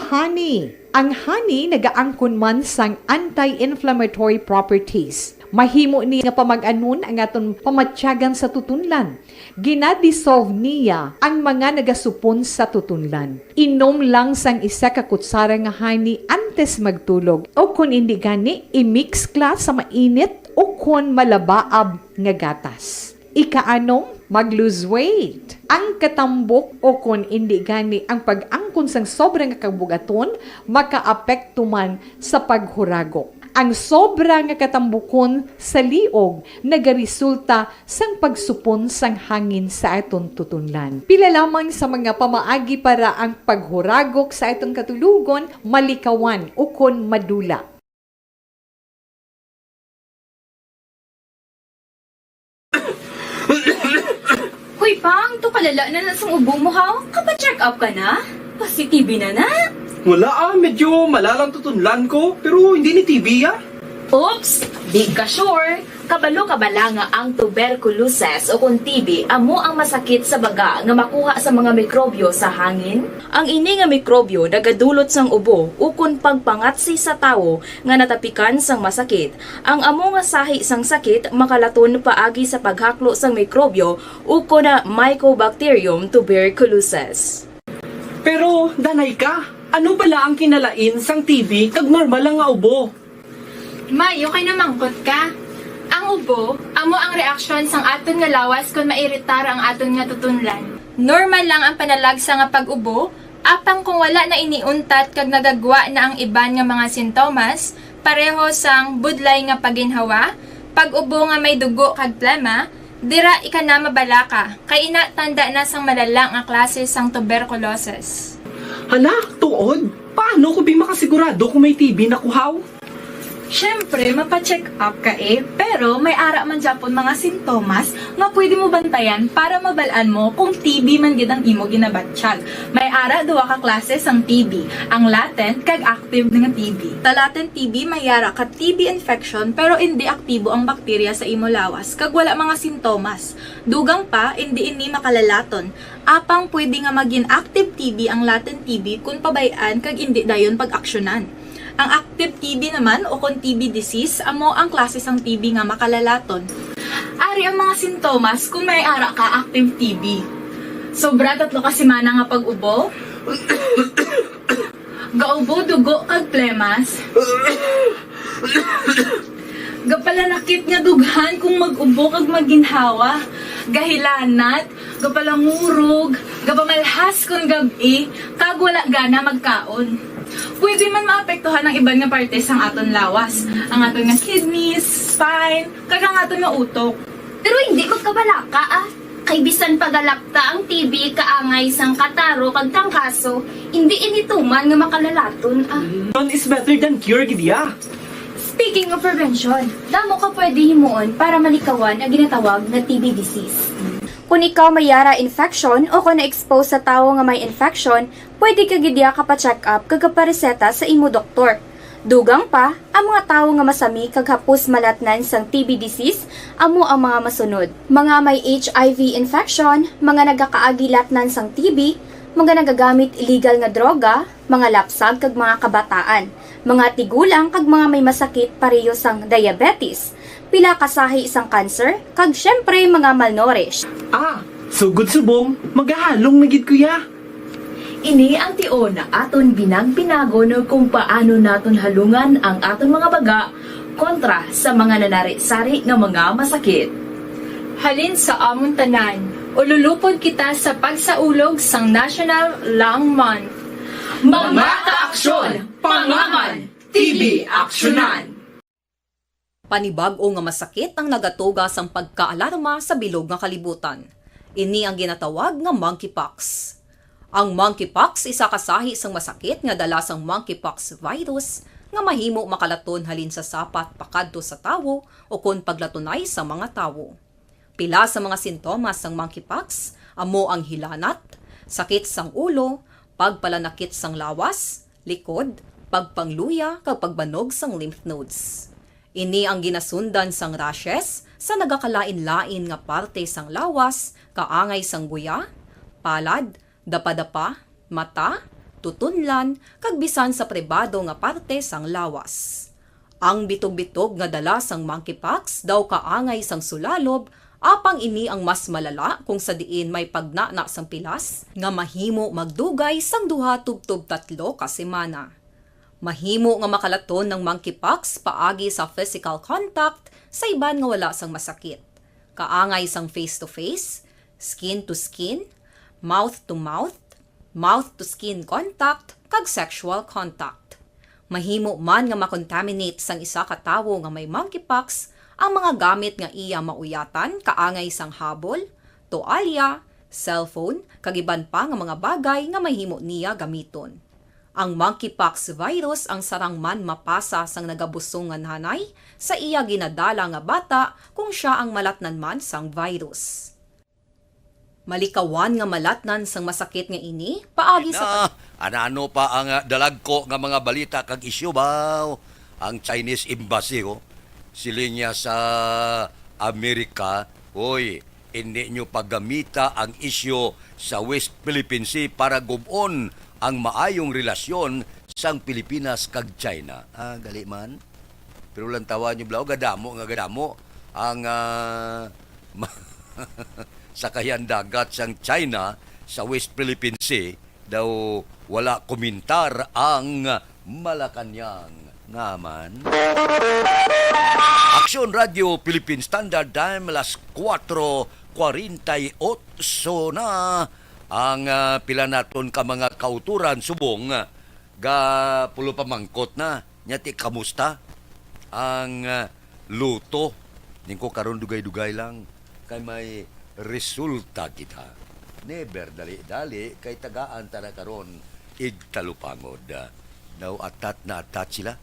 honey. Ang honey nagaangkon man sang anti-inflammatory properties. Mahimo ni nga pamag-anon ang aton pamatyagan sa tutunlan. Ginadissolve niya ang mga nagasupon sa tutunlan. Inom lang sang isa ka kutsara nga honey antes magtulog. O kung hindi gani, i-mix class sa mainit o kung malabaab nga gatas. Ikaanom, mag-lose weight. Ang katambok o kung hindi gani ang pag-angkon sang sobrang kabugaton, makaapekto man sa paghuragok. Ang sobra nga katambukon sa liog nagaresulta sang pagsupon sang hangin sa aton tutunlan. Pila lamang sa mga pamaagi para ang paghuragok sa aton katulugon malikawan o kon madula. Hoy, Pang, to kalala na sa ubo mo, ha? Kapa-check up ka na? Positive na na? Wala medyo malalang tutunlan ko, pero hindi ni TB Oops! Di ka sure. Kabalo-kabala nga ang tuberculosis o kung TB amo ang masakit sa baga nga makuha sa mga mikrobyo sa hangin. Ang ini nga mikrobyo nagadulot sang ubo o kung pagpangatsi sa tawo nga natapikan sang masakit. Ang amo nga sahi sang sakit makalaton paagi sa paghaklo sang mikrobyo o kung na Mycobacterium tuberculosis. Pero, danay ka, ano bala ang kinalain sang TB kag normal lang nga ubo? Mayo kay namangkot ka. Ang ubo, amo ang reaksyon sang aton nga lawas kung mairitar ang aton nga tutunlan. Normal lang ang panalagsa nga pag-ubo, apang kung wala na iniuntat kag nagagwa na ang iban nga mga sintomas, pareho sang budlay nga paginhawa, pag-ubo nga may dugo kag plema, dira ika na mabala ka, kay ina tanda na sang malalang nga klase sang tuberculosis. Hala, tuod? Paano ko makasigurado kung may TB na kuhaw? Siyempre, mapacheck up ka pero may ara man Japon mga sintomas nga pwede mo bantayan para mabalaan mo kung TB man gid ang imo ginabatsyag. May ara duwa ka klase sang TB, ang latent kag active nga TB. Ta latent TB may ara ka TB infection pero hindi aktibo ang bakterya sa imo lawas kag wala mga sintomas. Dugang pa hindi ini makalalaton. Apang pwede nga maging active TB ang latent TB kung pabayaan kag hindi dayon pag-aksyonan. Ang active TB naman o kung TB disease, amo ang klase sang TB nga makalalaton. Ari ang mga sintomas kung may ara ka active TB. Sobra 3 ka semana nga pag-ubo. Gaubo, dugo, kag plemas. Gapalanakit nga dughan kung mag-ubo kag maginhawa. Gahilanat, gapalangurog, gapamalhas kung gabi, kag wala gana magkaon. Pwede man maapektuhan ng iban nga parte sang aton lawas. Ang aton nga kidneys, spine, kag ang aton nga utok. Pero hindi magkabala ka Kay bisan pagalakta ang TB kaangay sang kataro kag tangkaso, hindi inituman nga makalalaton None is better than cure gidya. Speaking of prevention, damo ka pwede himuon para malikawan ang ginatawag na TB disease. Kung ikaw may yara infection o kung na-expose sa tao nga may infection, pwede ka gidya ka pa-check up kag pareseta sa imo doktor. Dugang pa, ang mga tawo nga masami kag hapos malatnan sang TB disease amo ang mga masunod. Mga may HIV infection, mga nagakaagi latnan sang TB, mga nagagamit illegal nga droga, mga lapsag kag mga kabataan, mga tigulang kag mga may masakit pareho sang diabetes, pila kasahi isang cancer, kag syempre mga malnourished. Sugod subong, magahalong nagid kuya. Ini ang tion na aton binag-binago no kung paano naton halungan ang aton mga baga kontra sa mga nanari-sari nga mga masakit. Halin sa amon tanan, ululupod kita sa pagsaulog sang National Lung Month. Mga kaaksyon, pangaman, TB aksyonan. Panibag-o nga masakit ang nagatuga sang pagkaalarma sa bilog nga kalibutan. Ini ang ginatawag nga monkeypox. Ang monkeypox isa kasahi sang masakit nga dala sang monkeypox virus nga mahimo makalaton halin sa sapat pakadto sa tawo o kon paglatunay sa mga tawo. Pila sa mga sintomas sang monkeypox amo ang hilanat, sakit sang ulo, pagpalanakit sang lawas, likod, pagpangluya kag pagbanog sang lymph nodes. Ini ang ginasundan sang rashes sa nagakalain-lain nga parte sang lawas, kaangay sang guya, palad, dapa-dapa, mata, tutunlan, kag bisan sa pribado nga parte sang lawas. Ang bitog-bitog nga dala sang monkeypox daw kaangay sang sulalob, apang ini ang mas malala kung sa diin may pagnana sang pilas nga mahimo magdugay sang 2 tubtob 3 ka semana. Mahimo nga makalaton ng monkeypox paagi sa physical contact sa iban nga wala sang masakit. Kaangay sang face-to-face, skin-to-skin, mouth-to-mouth, mouth-to-skin contact, kag sexual contact. Mahimo man nga makontaminate sang isa ka tawo nga may monkeypox ang mga gamit nga iya mauyatan kaangay sang habol, toalya, cellphone, kag iban pa nga mga bagay nga mahimo niya gamiton. Ang monkeypox virus ang sarang man mapasa sang nagabusong nga nanay sa iya ginadala nga bata kung siya ang malatnan man sang virus. Malikawan nga malatnan sang masakit nga ini paagi sa ano pa ang dalagko nga mga balita kag isyu ba? Ang Chinese Embassy siling niya sa Amerika, hoy, hindi nyo paggamita ang isyu sa West Philippine Sea para gubon ang maayong relasyon sang Pilipinas kag China. Gali man. Pero lang tawa nyo blaw, gadamo ang sakayan dagat sang China sa West Philippine Sea daw wala komentar ang Malacanang naman. Aksyon Radio Philippine Standard Time alas 4:48 na ang pila naton ka mga kauturan subong ga pulo pamangkot na nyati kamusta ang luto ningko karon dugay-dugay lang kay may resulta kita. Never dali-dali kay tagaan ta na karon igtalupangod. Daw atat sila.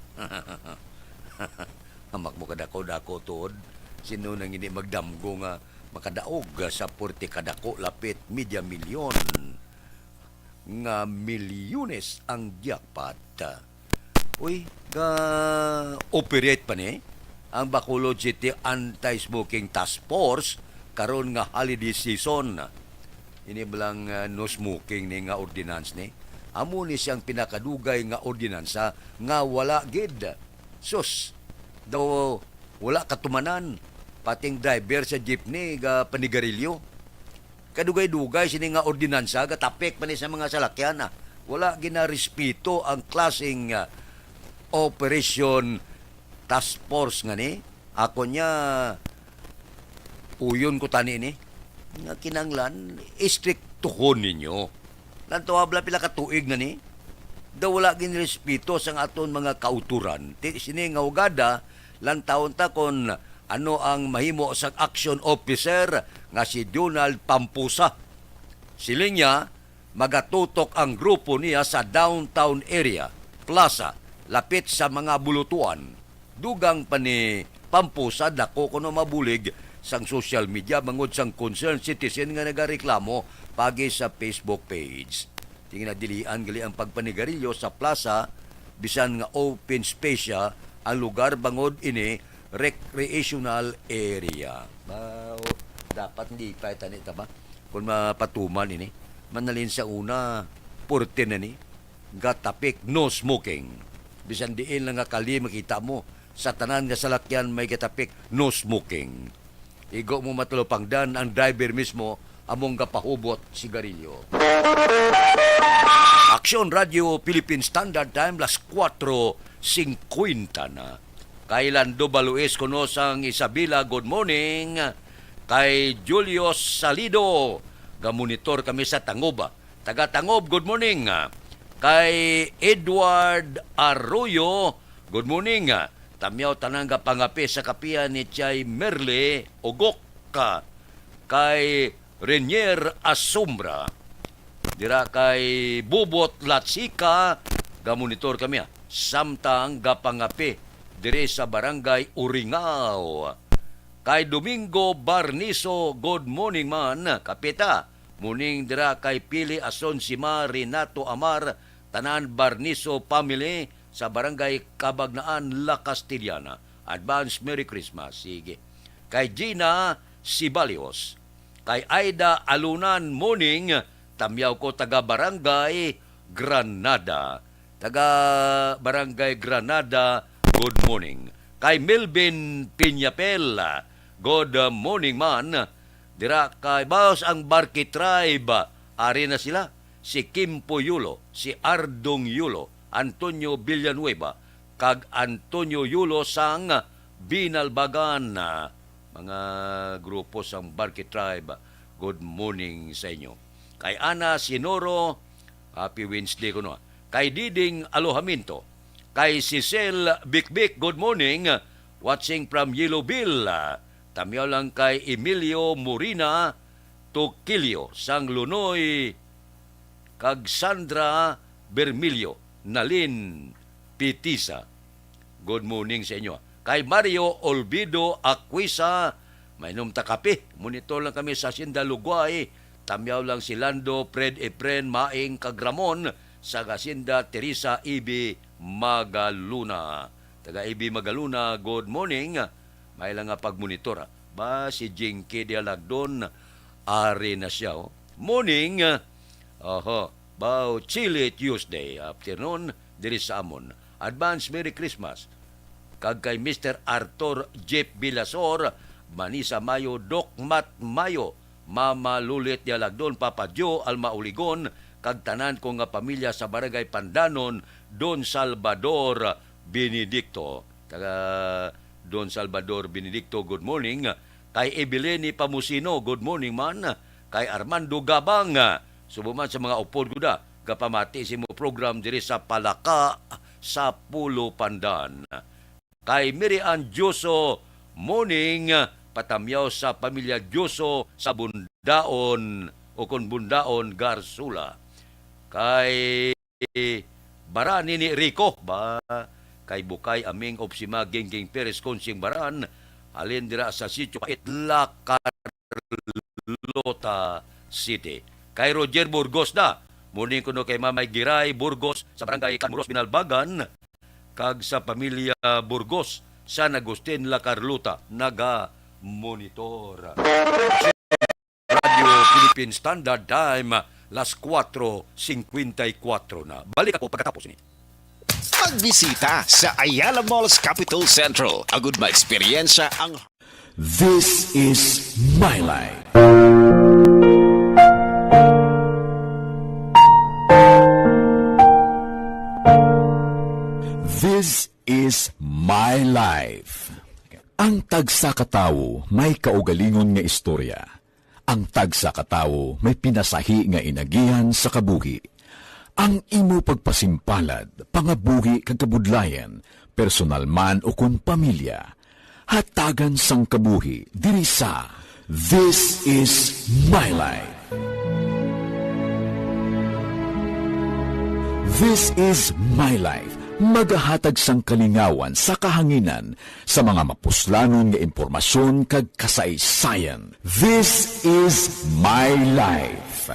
Amak mo kadako-dako tuod. Sino nang hindi magdamgo nga makadaog sa 40 kadako lapit media milyon nga milyones ang jackpot. Uy, operate pa ni ang Bacolod City Anti-Smoking Task Force karon nga holiday season. Ini belang no smoking ni nga ordinance ni. Amo ni siyang pinakadugay nga ordinansa nga wala gid. Sus, daw wala katumanan pating driver sa jeepney ga panigarilyo. Kadugay-dugay sini nga ordinansa ga tapik pa ni sa mga salakyan. Wala ginarespeto ang klaseng operation task force nga ni. Ako niya uyon ko tani ni nga kinanglan istriktuhon ninyo. Lantawa pila ka tuig na ni. Daw wala ginrespeto sa aton mga kauturan. Sini nga ugada lantawon ta kon ano ang mahimo sa action officer nga si Donald Pampusa. Siling niya magatutok ang grupo niya sa downtown area, plaza, lapit sa mga bulutuan. Dugang pa ni Pampusa dako kuno mabulig sang social media bangod sang concerned citizen nga nagareklamo pagi sa Facebook page. Tingin na dilian gali ang pagpanigarilyo sa plaza bisan nga open space siya, ang lugar bangod ini recreational area. Dapat hindi pa itanita ba? Kung mapatuman ini, manalin sa una, 14 na ni, gatapik, no smoking. Bisan diin lang nga kali makita mo, sa tanan nga salakyan may gatapik, no smoking. Igo mo matulopangdan ang driver mismo, among gapahubot sigarilyo. Aksyon Radio Philippine Standard Time, las 4:50 na. Kay Lando Balues kuno sang Isabela, good morning. Kay Julius Salido, gamonitor kami sa Tangob. Taga Tangob, good morning. Kay Edward Arroyo, good morning. Tamyaw tanang pangapi sa kapian ni Chay Merle Ogok. Kay Renier Asumbra, dira kay Bubot Latsika, gamonitor kami samtang gapangapi dire sa barangay Uringao. Kay Domingo Barniso, good morning man, kapita. Muning dira kay Pili Asonsima, Renato Amar, tanan Barniso family sa barangay Kabagnaan, La Castellana. Advance Merry Christmas. Sige. Kay Gina Sibalios, kay Aida Alunan, morning. Tamyaw ko taga barangay Granada. Taga barangay Granada, good morning. Kay Melvin Piñapel, good morning man. Dira kay Baos ang Barki Tribe, ari na sila. Si Kimpo Yulo, si Ardong Yulo, Antonio Villanueva, kag Antonio Yulo sang Binalbagan. Mga grupo sang Barki Tribe, good morning sa inyo. Kay Ana Sinoro, happy Wednesday ko no. Kay Diding Alohaminto, kay Cecil Bikbik, good morning, watching from Yellow Bill. Tamyaw lang kay Emilio Murina Toquilio, sang Lunoy, kag Sandra Bermilio, Nalin Pitisa, good morning sa inyo. Kay Mario Olvido Aquisa, mainom ta kape, monitor lang kami sa Sindalugway. Tamyaw lang si Lando Fred Efren Maing Kagramon sa Gasinda Teresa Ibi Magaluna. Taga Ibi Magaluna, good morning. May lang nga pagmonitor. Ba si Jinky Dialagdon, ari na siya. Oh. Morning. Bao Chile Tuesday. Afternoon, diri sa amon. Advance Merry Christmas. Kag kay Mr. Arthur Jeff Bilasor, Manisa Mayo, Doc Mat Mayo, Mama Lulit Dialagdon, Papa Joe Almauligon, kag tanan ko nga pamilya sa Barangay Pandanon, Don Salvador Benedicto. Taga Don Salvador Benedicto, good morning. Kay Ebileni Pamusino, good morning man. Kay Armando Gabang, subuman sa mga upod guda, kapamati si mo program diri sa Palaka, sa Pulo Pandan. Kay Miriam Joso, morning, patamyaw sa pamilya Joso sa Bundaon o kon Bundaon Garsula. Kay Barani ni Rico ba, kay Bukay Aming Opsima Gengging Perez Konsing Baran, alin dira sa sitio Itla Carlota City. Kay Roger Burgos na, morning kuno kay Mamay Giray Burgos sa barangay Camuros Binalbagan, kag sa pamilya Burgos sa Agustin La Carlota, naga-monitor. Radio Philippine Standard Time, las 4:54 na. Balik ako pagkatapos ini. Pagbisita sa Ayala Malls Capital Central. Agud ma-eksperyensya ang... This is my life. This is my life. Ang tagsa katawo may kaugalingon nga istorya. Ang tagsa katawo may pinasahi nga inagihan sa kabuhi. Ang imo pagpasimpalad, pangabuhi kag kabudlayan, personal man o kun pamilya, hatagan sang kabuhi diri sa This is my life. This is my life. Magahatag sang kalingawan sa kahanginan sa mga mapuslanon nga impormasyon kag kasaysayan. This is my life.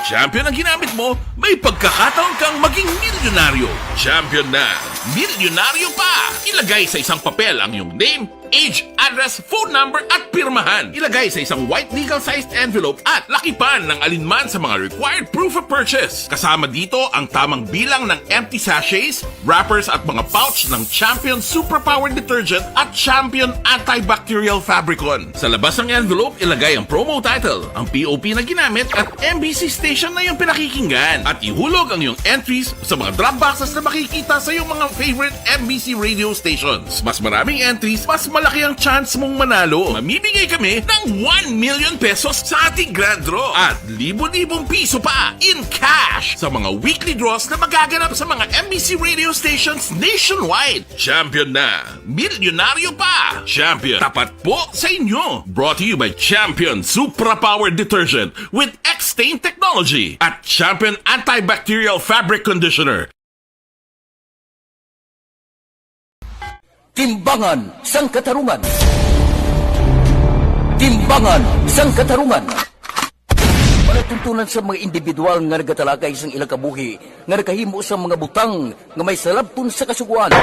Champion ang ginamit mo, may pagkakataon kang maging milyonaryo. Champion na, milyonaryo pa! Ilagay sa isang papel ang iyong name, age, address, phone number at pirmahan. Ilagay sa isang white legal-sized envelope at lakipan ng alinman sa mga required proof of purchase. Kasama dito ang tamang bilang ng empty sachets, wrappers at mga pouch ng Champion Superpower Detergent at Champion Antibacterial Fabricon. Sa labas ng envelope, ilagay ang promo title, ang POP na ginamit at MBC station na yung pinakikinggan. At ihulog ang iyong entries sa mga drop boxes na makikita sa iyong mga favorite MBC radio stations. Mas maraming entries, mas malaki ang chance mong manalo. Mamimigay kami ng 1 million pesos sa ating grand draw at libo-libong piso pa in cash sa mga weekly draws na magaganap sa mga MBC radio stations nationwide. Champion na, milyonaryo pa! Champion, tapat po sa inyo. Brought to you by Champion Superpower Detergent with X-Stain Technology at Champion Antibacterial Fabric Conditioner. Timbangan sang katarungan. Timbangan sang katarungan. Palatuntunan sa mga individual nga nagatalagay sang ilang kabuhi nga nakahimo sa mga butang nga may salabton sa kasuguan.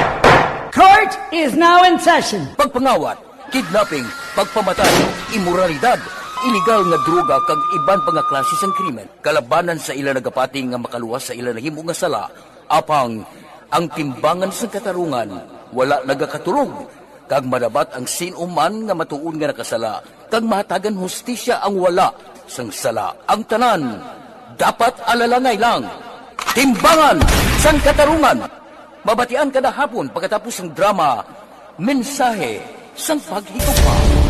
Court is now in session. Pagpangawat, kidnapping, pagpamatay, imoralidad, iligal nga droga kag iban pa nga klase sang krimen. Kalabanan sa ila nagapating nga makaluwas sa ila nahimo nga sala, apang ang timbangan sang katarungan wala nagakatulog, kag madabat ang sinuman nga matuon nga nakasala, kag mahatagan hustisya ang wala sang sala. Ang tanan, dapat alalangay lang. Timbangan sang katarungan. Mabatian kada hapon pagkatapos ng drama, mensahe sang paghigugma.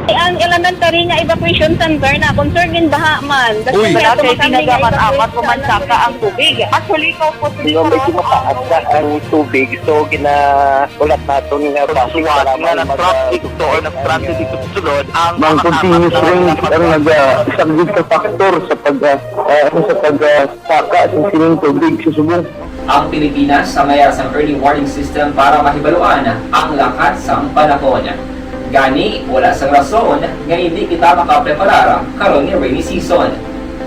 Ang elementary nga evacuation center na concern in baha man. Uy, dati pinagaman-amat pumansaka ang tubig. Actually, ko po Hindi may kumataas na ang tubig. So, ulat natin nga basuhan nga ng traffic to or ng traffic dito sunod. Ang continuous rain ang nag-isagid sa factor sa pagsaka sa sining tubig sa subong. Ang Pilipinas sa mayroon sa early warning system para mahibaluan ang lakas ng panahon. Gani, wala sang rason nga hindi kita makapreparar karon ni rainy season.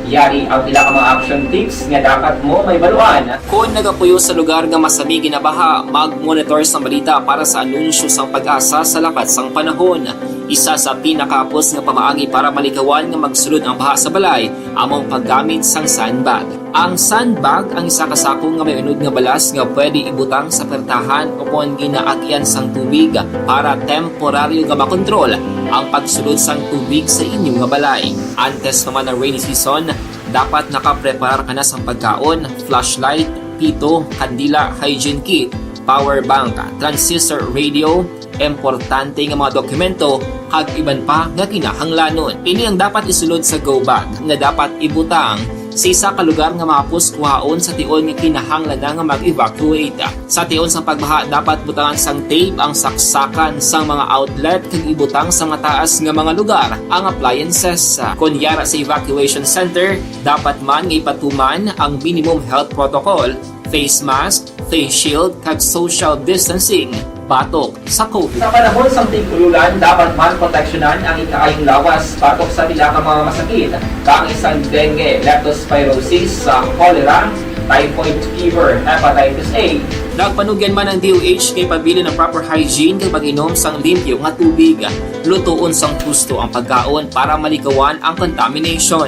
Yari ang pila ka mga action tips nga dapat mo may baluan. Kung nagapuyo sa lugar nga masami ginabaha, mag-monitor sa balita para sa anunsyo sang pag-asa sa lakat sang panahon. Isa sa pinakapos nga pamaagi para malikawan nga magsulod ang baha sa balay, among paggamit sang sandbag. Ang sandbag ang isa ka sako nga may unod nga balas nga pwede ibutang sa pertahan o kung ginaagyan sang tubig para temporaryo nga makontrol ang pagsulod sang tubig sa inyong nga balay. Antes naman ng rainy season, dapat nakaprepare ka na sang pagkaon, flashlight, pito, kandila, hygiene kit, power bank, transistor radio, importante nga mga dokumento, kag iban pa nga kinahanglanon. Ini ang dapat isulod sa go bag nga dapat ibutang sa isa ka lugar nga mapus kuhaon sa tion nga kinahanglan na nga mag-evacuate. Sa tion sa pagbaha, dapat butangan sang tape ang saksakan sang mga outlet kag ibutang sa mataas nga mga lugar ang appliances. Kunyara sa evacuation center, dapat man nga ipatuman ang minimum health protocol, face mask, face shield kag social distancing batok sa COVID. Sa panahon sa tig-ululan, dapat man proteksyonan ang ikaayong lawas batok sa pila ka mga masakit. Kang isang dengue, leptospirosis, cholera, typhoid fever, hepatitis A. Nagpanugyan man ang DOH kay pabili ng proper hygiene kay pag-inom sang limpyo nga tubig. Lutuon sang gusto ang pagkaon para malikawan ang contamination.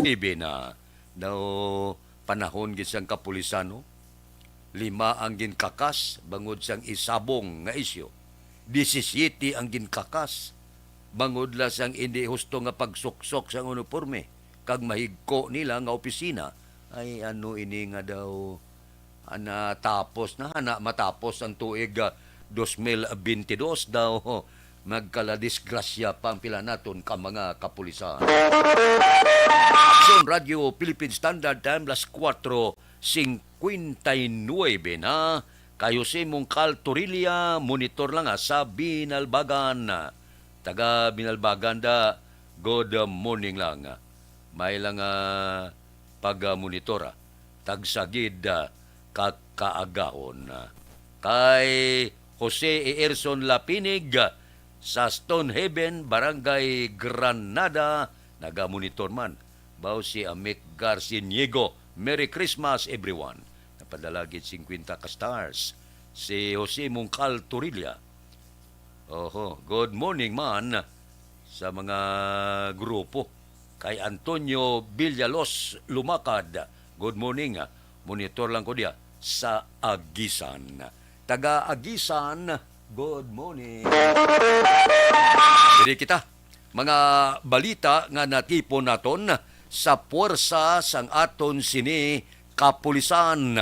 Ibe na daw panahon gisang kapulisano, 5 ang ginkakas bangod sang isabong nga isyo. 17 ang ginkakas bangod la sang hindi husto nga pagsuksok sang uniforme kag mahigko nila nga opisina. Ay ano ini nga daw matapos ang tuig 2022 daw magkala-disgrasya pa ang pila naton ka mga kapulisan. Action Radio Philippine Standard Time, las 4:59 na. Kayo si Mungkal Torilla, monitor lang sa Binalbagan. Taga Binalbagan da, good morning lang. May lang pag-monitora. Tagsagid kakaagahon. Kay Jose Erson Lapinig, sa Stonehaven, Barangay Granada, nagamonitor man. Bao si Amik Garciniego. Merry Christmas everyone. Napadalagit 50 ka stars. Si Jose Mungcal Torilla. Oho, good morning man sa mga grupo. Kay Antonio Villalos Lumakad. Good morning. Monitor lang ko dia sa Agisan. Taga Agisan, good morning. Diri kita. Mga balita nga natipon naton sa puwersa sang aton sini kapulisan.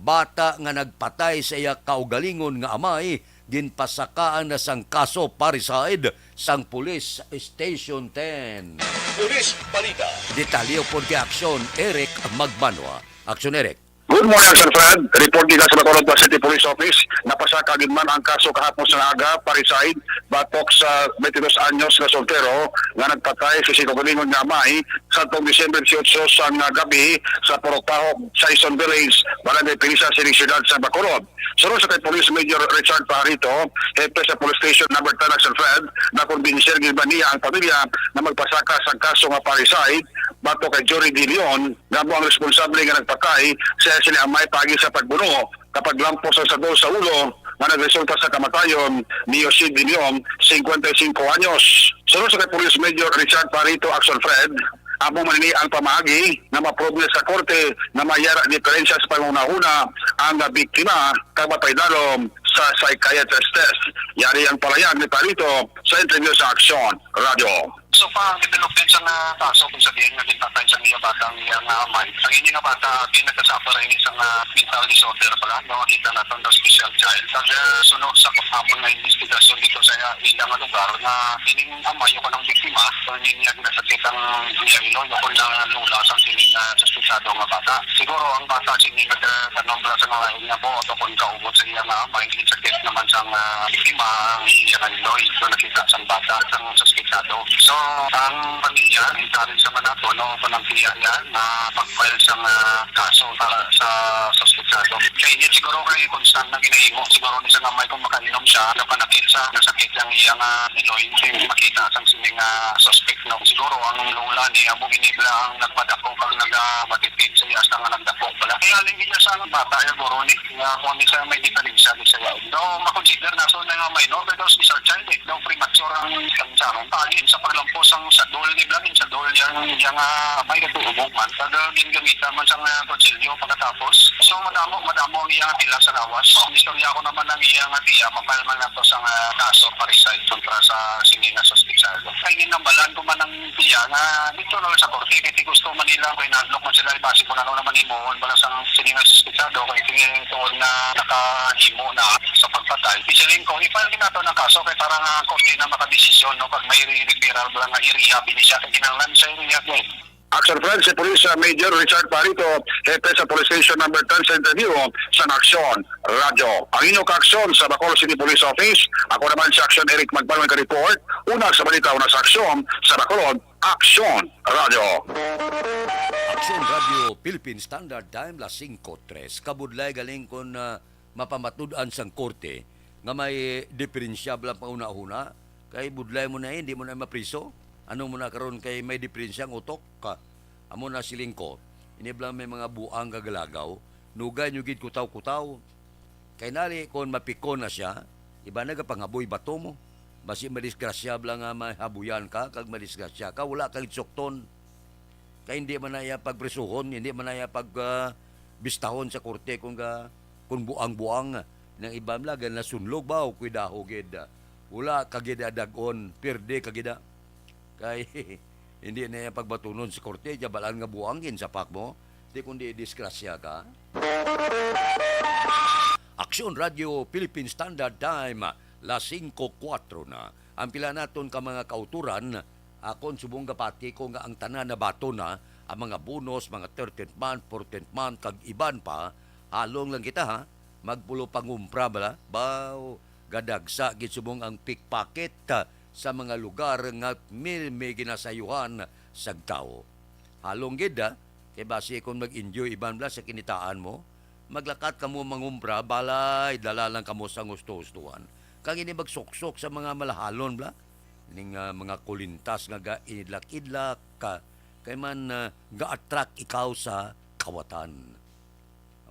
Bata nga nagpatay sa iya kaugalingon nga amay ginpasakaan na sang kaso parricide sang Police Station 10. Police Balita. Detalyo po kay Aksyon Eric Magbanwa. Aksyon Eric. Good morning, Sir Fred. Report nila sa Bacolod City Police Office. Napasaka din man ang kaso kahapon sa aga, parricide, batok sa 22 anyos na soltero nga nagpatay sa sikagulingon nga amay sa December 18 sa gabi sa Porokpahog, Saison Village, Barangay Pilisa, Siring Siyudad sa Bacolod. Sunod sa kay Police Major Richard Pajarito, hepe sa Police Station number 10 Sir Fred, na kumbinser gilbaniya ang pamilya na magpasaka sa kaso nga parricide, batok kay Jory De Leon, nga mo ang responsable nga nagpatay sa sila amay pagi sa pagbuno kapag lampos ang sadol sa ulo na nagresulta sa kamatayon ni Jose De Leon, 55 anyos. Sunod sa kay Police Major Richard Pajarito, Action Fred, among manini ang pamaagi na maproble sa korte na mayara diferensya sa pangunahuna ang biktima kamatay dalom sa psychiatrist test. Yari ang palayag ni Parito sa interview sa Action Radio. So pa development sa kaso kung sabihin nga gintatay sa iya batang yang amay. Ang ini nga bata pinagkasafar ini sa mental disorder pala no kita naton sa special child. Kaya sunod sa kapapon nga investigasyon dito sa ilang lugar na kining amay ko ng biktima so niya ginasakit ang iyang ilo ko na lula sa kining suspetsado nga bata. Siguro ang bata sini nagkanombra sa mga ina mo o kung kaubot sa iyang amay sakit naman sa biktima ang iyang ilo so nakita sa bata sa suspetsado. So ang pamilya, rin sa manato, no, panagpiya yan na pag-file sa kaso para sa suspetsado. Kaya hindi siguro kayo constant na ginahimo. Siguro ni sa gamay kung makainom siya, napanakit sa nasakit ang iyang niloy, makita sa sining suspect. No. Siguro ang lula ni Abu Ginibla ang nagpadako kang nag-matipid sa iya sa nagdako pala. Kaya alin niya sa bata, yung guro ni, kung hindi siya may diferensya di siya. No, makonsider na so na nga may, no, pero special child, no, premature ang kansaron. Pagin sa paglampos ang sadol ni Blamin, sadol yang may natulubog man. Pag gingamita man sa konsilyo pagkatapos. So madamo ang iyang tila sa lawas. Istorya ko naman ang iyang tiya, mapal man na to sa kaso parricide kontra sa sininga suspetsado. Kaya ginambalan ko man ang tiya nga dito na sa korte, kaya gusto man nila, kaya nandok man sila, ibasi ko na naman imoon, bala sa sininga suspetsado, kaya tingin tuon na nakahimo na sa pagpatay. Pisilin ko, ipal ginato ng kaso, kaya parang korte na makadesisyon, no, pag may referral ba nga i-rehab siya, kaya kinanglan sa rehab niya. Action Friend, si Police Major Richard Parito, hepe sa Police Station number 10 sa interview sa Action Radio. Ang inyong ka-aksyon sa Bacolod City Police Office, ako naman si Action Eric Magbanwa ka-report, una sa balita, una sa aksyon sa Bacolod, Action Radio. Action Radio, Philippine Standard Time, las 5:03. Kabudlay galing kon mapamatudan sang korte nga may diferensyable ang pauna-una, kay budlay mo na hindi mo na mapriso. Ano mo na karon kay may diferensyang utok ka. Amo na silingko. Iniblang may mga buang gagalagaw. Nugay nyo gid kutaw-kutaw. Kay nali kon mapikon na siya, iba na pangaboy bato mo. Basi madisgrasya blang nga mahabuyan ka, kag madisgrasya ka, wala kang tsokton. Kay hindi man na pagpresuhon, hindi man na bistahon sa korte kung buang-buang ng ibang lagan na sunlog ba o kuidaho gid. Wala kagida dagon, perde kagida. Kay hindi na yung pagbatunon sa korte, jabalan nga buangin sa pak mo, di kundi disgrasya ka. Action Radio, Philippine Standard Time, las 5:04 na. Ang pila naton ka mga kauturan, akon subong gapati ko nga ang tanan na bato na, ang mga bonus, mga 13th month, 14th month, kag iban pa, halong lang kita ha, magpulo pangumpra bala, baw, gadagsa, gitsubong ang pickpocket, sa mga lugar nga may ginasayuhan sa tao. Halong gida, kay basi kung mag-enjoy iban bla sa kinitaan mo, maglakat ka mo mangumpra, balay, dala lang ka mo sa gusto-gustuhan. kang ini magsuksok sa mga malahalon bla. Ning mga kulintas nga ga inidlak-idlak ka kay man ga-attract ikaw sa kawatan.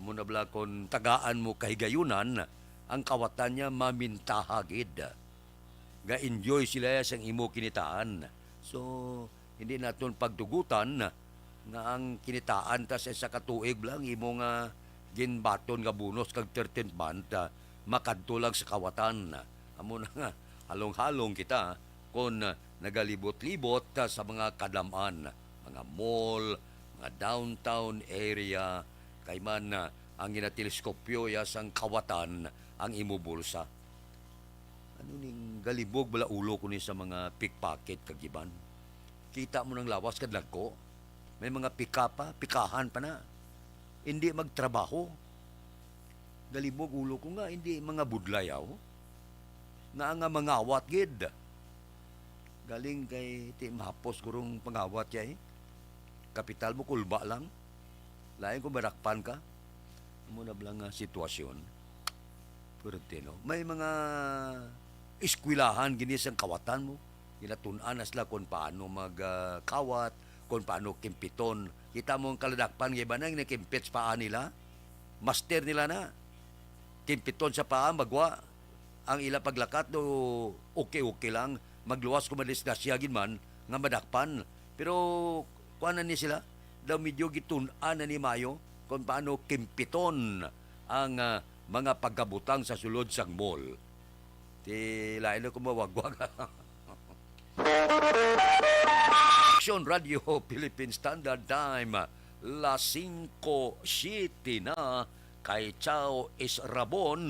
Amo na bla kon tagaan mo kahigayunan, ang kawatan niya mamintahagid. Ga-enjoy sila sa imo kinitaan. So, hindi naton pagtugutan nga ang kinitaan ta sa katuig lang imo nga ginbaton nga bonus kag 13th month makadto lang sa kawatan. Amo na nga halong-halong kita kon nagalibot-libot sa mga kadaman, mga mall, mga downtown area, kay man ang ginateleskopyo ya sang kawatan ang imo bulsa. Ano ning galibog bala ulo ko ni sa mga pickpocket kagiban. Kita mo ng lawas kadlag ko. May mga pikahan pa na. Hindi magtrabaho. Galibog ulo ko nga, hindi mga budlayaw. Nga mga awat gid. Galing kay Tim Hapos kurong pangawat ya Kapital mo kulba lang. Lain ko barakpan ka. Muna blang sitwasyon. Purtino. May mga eskwilahan gini sang kawatan mo. Ginatunan na sila kung paano magkawat, kung paano kimpiton. Kita mo ang kaladakpan nga iba na kimpits paa nila. Master nila na. Kimpiton sa paa, magwa. Ang ila paglakat do okay lang. Magluwas ko madisdasyagin man nga madakpan. Pero kuanan ni sila. Daw medyo gitunan na ni Mayo kung paano kimpiton ang mga pagkabutang sa sulod sang mall. Ti lain ko mawagwag. Action Radio Philippine Standard Time, las 5:07 na kay Chao Israbon.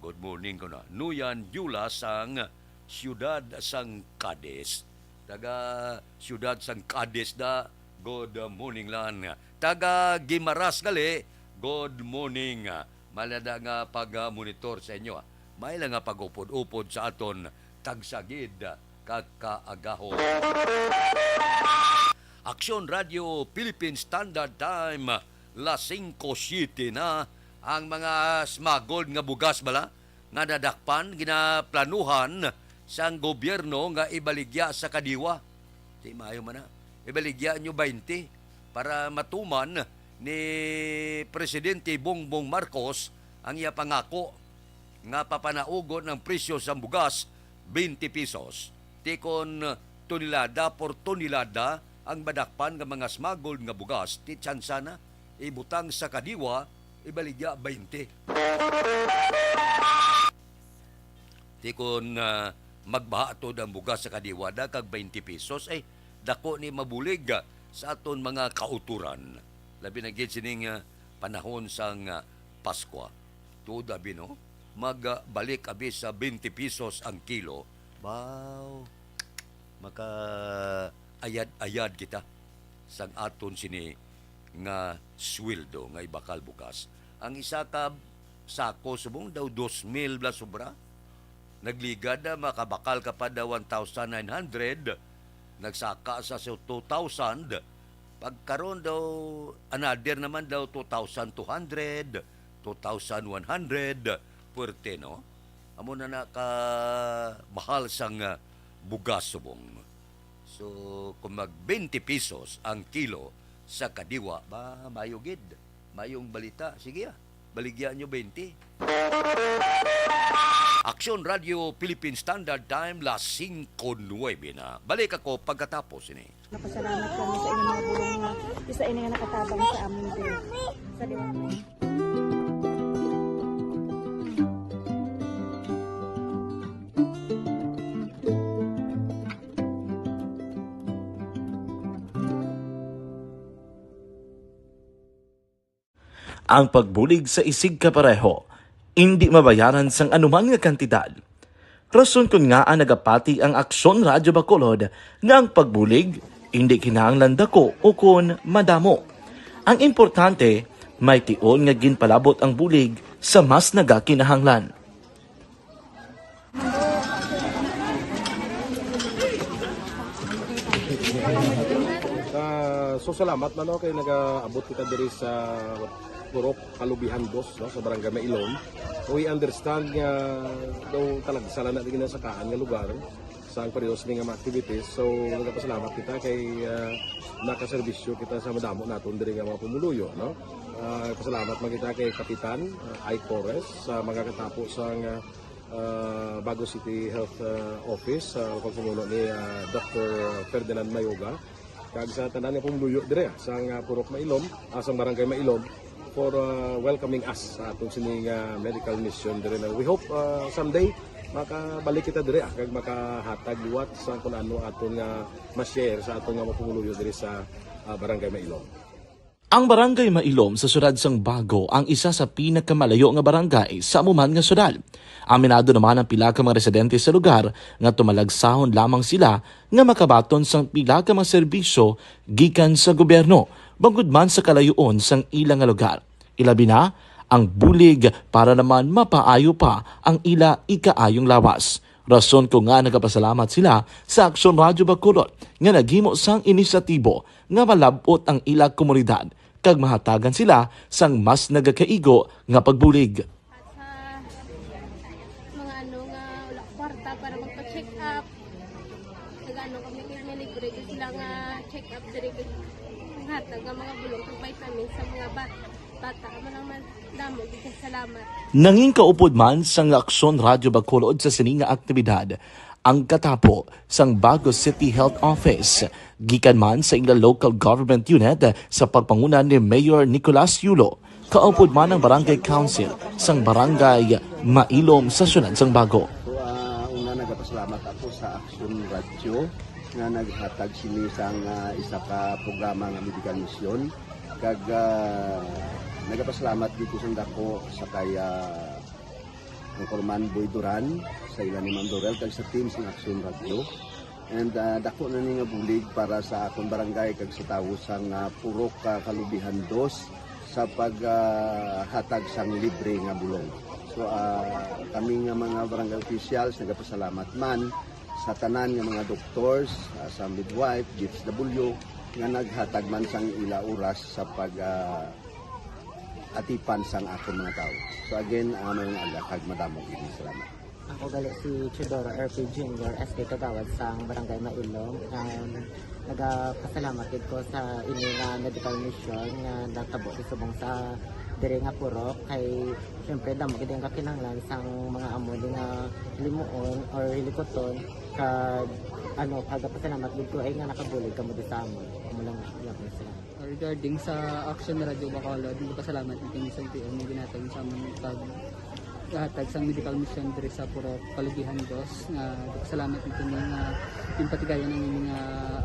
Good morning ko na. Nuyan Yula sang Siyudad sang Cadiz. Taga Siyudad sang Cadiz da. Good morning lan. Taga Gimaras gali. Good morning. Malada nga pag-monitor sa inyo. May lang nga pag-upod-upod sa aton tagsagid kakaagaho. Action Radio Philippine Standard Time, las 5:07 na. Ang mga smuggled nga bugas bala nga nadakpan ginaplanuhan sang gobyerno nga ibaligya sa kadiwa. Di maayo man na. Ibaligya nyo 20 para matuman ni Presidente Bongbong Marcos ang iya pangako nga papanaugon ng presyo sa bugas 20 pesos. Tikon tonelada por tonelada ang badakpan nga mga smuggled nga bugas ti tsansa na ibutang sa kadiwa ibaligya 20. Tikon magbaha to ang bugas sa kadiwa da kag 20 pesos ay dako ni mabulig sa aton mga kauturan. Labi na gid sining panahon sang Pasko. Tuod abi no magbalik abi sa 20 pesos ang kilo. Wow. Maka ayad-ayad kita sang aton sini nga sweldo nga ibakal bukas. Ang isa ka sako subong daw 2,000 bla sobra. Nagligad na makabakal ka pa daw 1,900. Nagsaka sa 2,000. Pagkaroon daw another naman daw 2,200, 2,100 puwerte no. Amo na ka mahal sang bugas subong. So kung mag 20 pesos ang kilo sa kadiwa, ba mayugid. Mayong balita. Sige baligyan nyo 20. Action Radio Philippine Standard Time, las 5:09 na. Balik ako pagkatapos ini. Napasalamat kami sa inyong mga bulong nga isa ini nga nakatabang sa amin din. Sa ang pagbulig sa isig kapareho, hindi mabayaran sang anuman nga kantidad. Rason kun nga nagapati ang Aksyon Radyo Bacolod nga ang pagbulig, hindi kinahanglan dako o kun madamo. Ang importante, may tion nga ginpalabot ang bulig sa mas nagakinahanglan. So salamat kay nagaabot kita diri sa Purok, Kalubihan 2, no, sa Barangay Mailom. So we understand nga daw talaga sala na din sa kaan nga lugar sa ang parehas nga mga activities. So nagpasalamat kita kay nakaserbisyo kita sa madamo naton diri nga mga pumuluyo, no. Pasalamat man kita kay Kapitan Ike Torres sa magkakatapos ang Bago City Health Office sa pagpumuno ni Dr. Ferdinand Mayoga. Kag sa tanan nga pumuluyo dire sa Purok Mailom, sa Barangay Mailom for welcoming us sa atong sining medical mission dire. We hope someday makabalik kita dire kag makahatag liwat sa kun ano aton nga ma-share sa aton nga mapumuluyo dire sa Barangay Mailom. Ang Barangay Mailom sa syudad sang Bago ang isa sa pinakamalayo nga barangay sa amuman nga syudad. Aminado naman ang pila ka mga residente sa lugar nga tumalagsahon lamang sila nga makabaton sang pila ka mga serbisyo gikan sa gobyerno bangod man sa kalayuon sang ilang nga lugar. Ilabi na ang bulig para naman mapaayo pa ang ila ikaayong lawas. Rason ko nga nagapasalamat sila sa Aksyon Radyo Bacolod nga naghimo sang inisyatibo nga malabot ang ila komunidad kag mahatagan sila sang mas nagakaigo nga pagbulig. Mga ano nga wala kwarta para magpa-check up. Nagano kami libre sila nga check up diri hatag nga mga bulong kag vitamins sa mga bata man damo di salamat. Nanging kaupod man sang Aksyon Radyo Bacolod sa sining nga aktibidad ang katapo sang Bago City Health Office gikan man sa ila local government unit sa pagpanguna ni Mayor Nicolas Yulo. Kaupod man ang Barangay Council sang Barangay Mailom sa syudad sang Bago. So una nagapasalamat ako sa Aksyon Radio nga naghatag sini sang isa ka programa nga medical mission kag nagapasalamat dito sa dako sa kaya ang Corman Boy Duran sa ilan ni Ma'am Dorel kag sa team sa Aksyon Radio. And dako na ni nga bulig para sa akong barangay kag sa tawo sang Purok Kalubihan 2 sa paghatag sang libre nga bulong. So kami nga mga barangay officials nagapasalamat man sa tanan nga mga doctors, sa midwife, DFW nga naghatag man sang ila oras sa atipan sang akong mga tao. So again, mayong aga kag madamog ini. Salamat. Ako gali si Chidoro RP Jr. SK Kagawad sa Barangay Mailom. Nagapasalamat ko sa ini nga medical mission nga natabo isubong sa diri nga Purok kay syempre damo gid ang kakinahanglan sang mga amo nga limuon or hilikoton kag pagapasalamat gid ko ay nga nakabulig kamo di sa amon. Amo lang sila. Regarding sa Aksyon Radio Bacolod, nagpasalamat din sa LTO na ginatag sa aming paghatag sa medical mission diri sa Purok Kalubihan 2. Nagpasalamat din nga impatigayan ng mga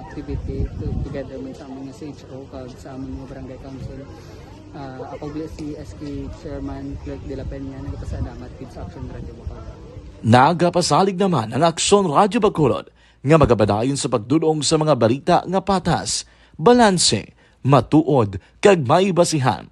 activity together with sa aming CHO kag sa aming mga barangay council. Ako si SK Chairman Clerk de la Peña, nagpasalamat din sa Aksyon Radio Bacolod. Nagapasalig naman ang Aksyon Radyo Bacolod nga magabadayon sa pagdulong sa mga balita nga patas, balanse, matuod kag may basihan.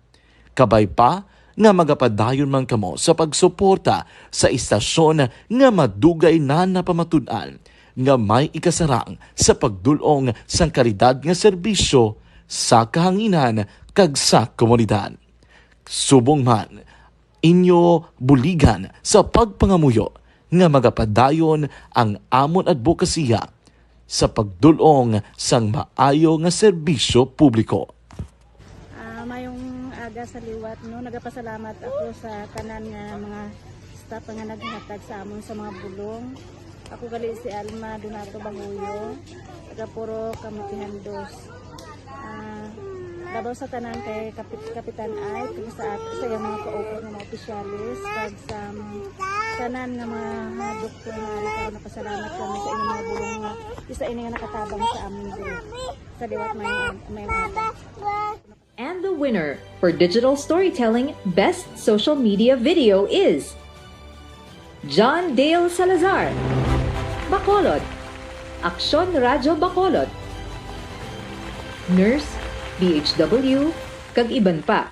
Kabay pa nga magapadayon man kamo sa pagsuporta sa istasyon nga madugay na napamatud-an nga may ikasarang sa pagdulong sang kalidad nga serbisyo sa kahanginan kag sa komunidad. Subong man inyo buligan sa pagpangamuyo nga magapadayon ang amon advokasya sa pagdulong sang maayo nga serbisyo publiko. Mayong aga sa liwat, no, nagapasalamat ako sa tanan nga mga staff nga naghatag sa amon sa mga bulong. Ako gali si Alma Donato Banguyo, taga Purok Kalubihan 2. Labaw sa tanan kay Kapitan Ike, sa yung mga kaupod ng mga opisyalis, kag sa tanan nga mga doktor na karon napasalamat kami sa inyong mga bulong nga isa ini nga nakatabang sa amin diri sa liwat may And the winner for Digital Storytelling Best Social Media Video is John Dale Salazar, Bacolod, Aksyon Radyo Bacolod, Nurse, BHW, kag iban pa.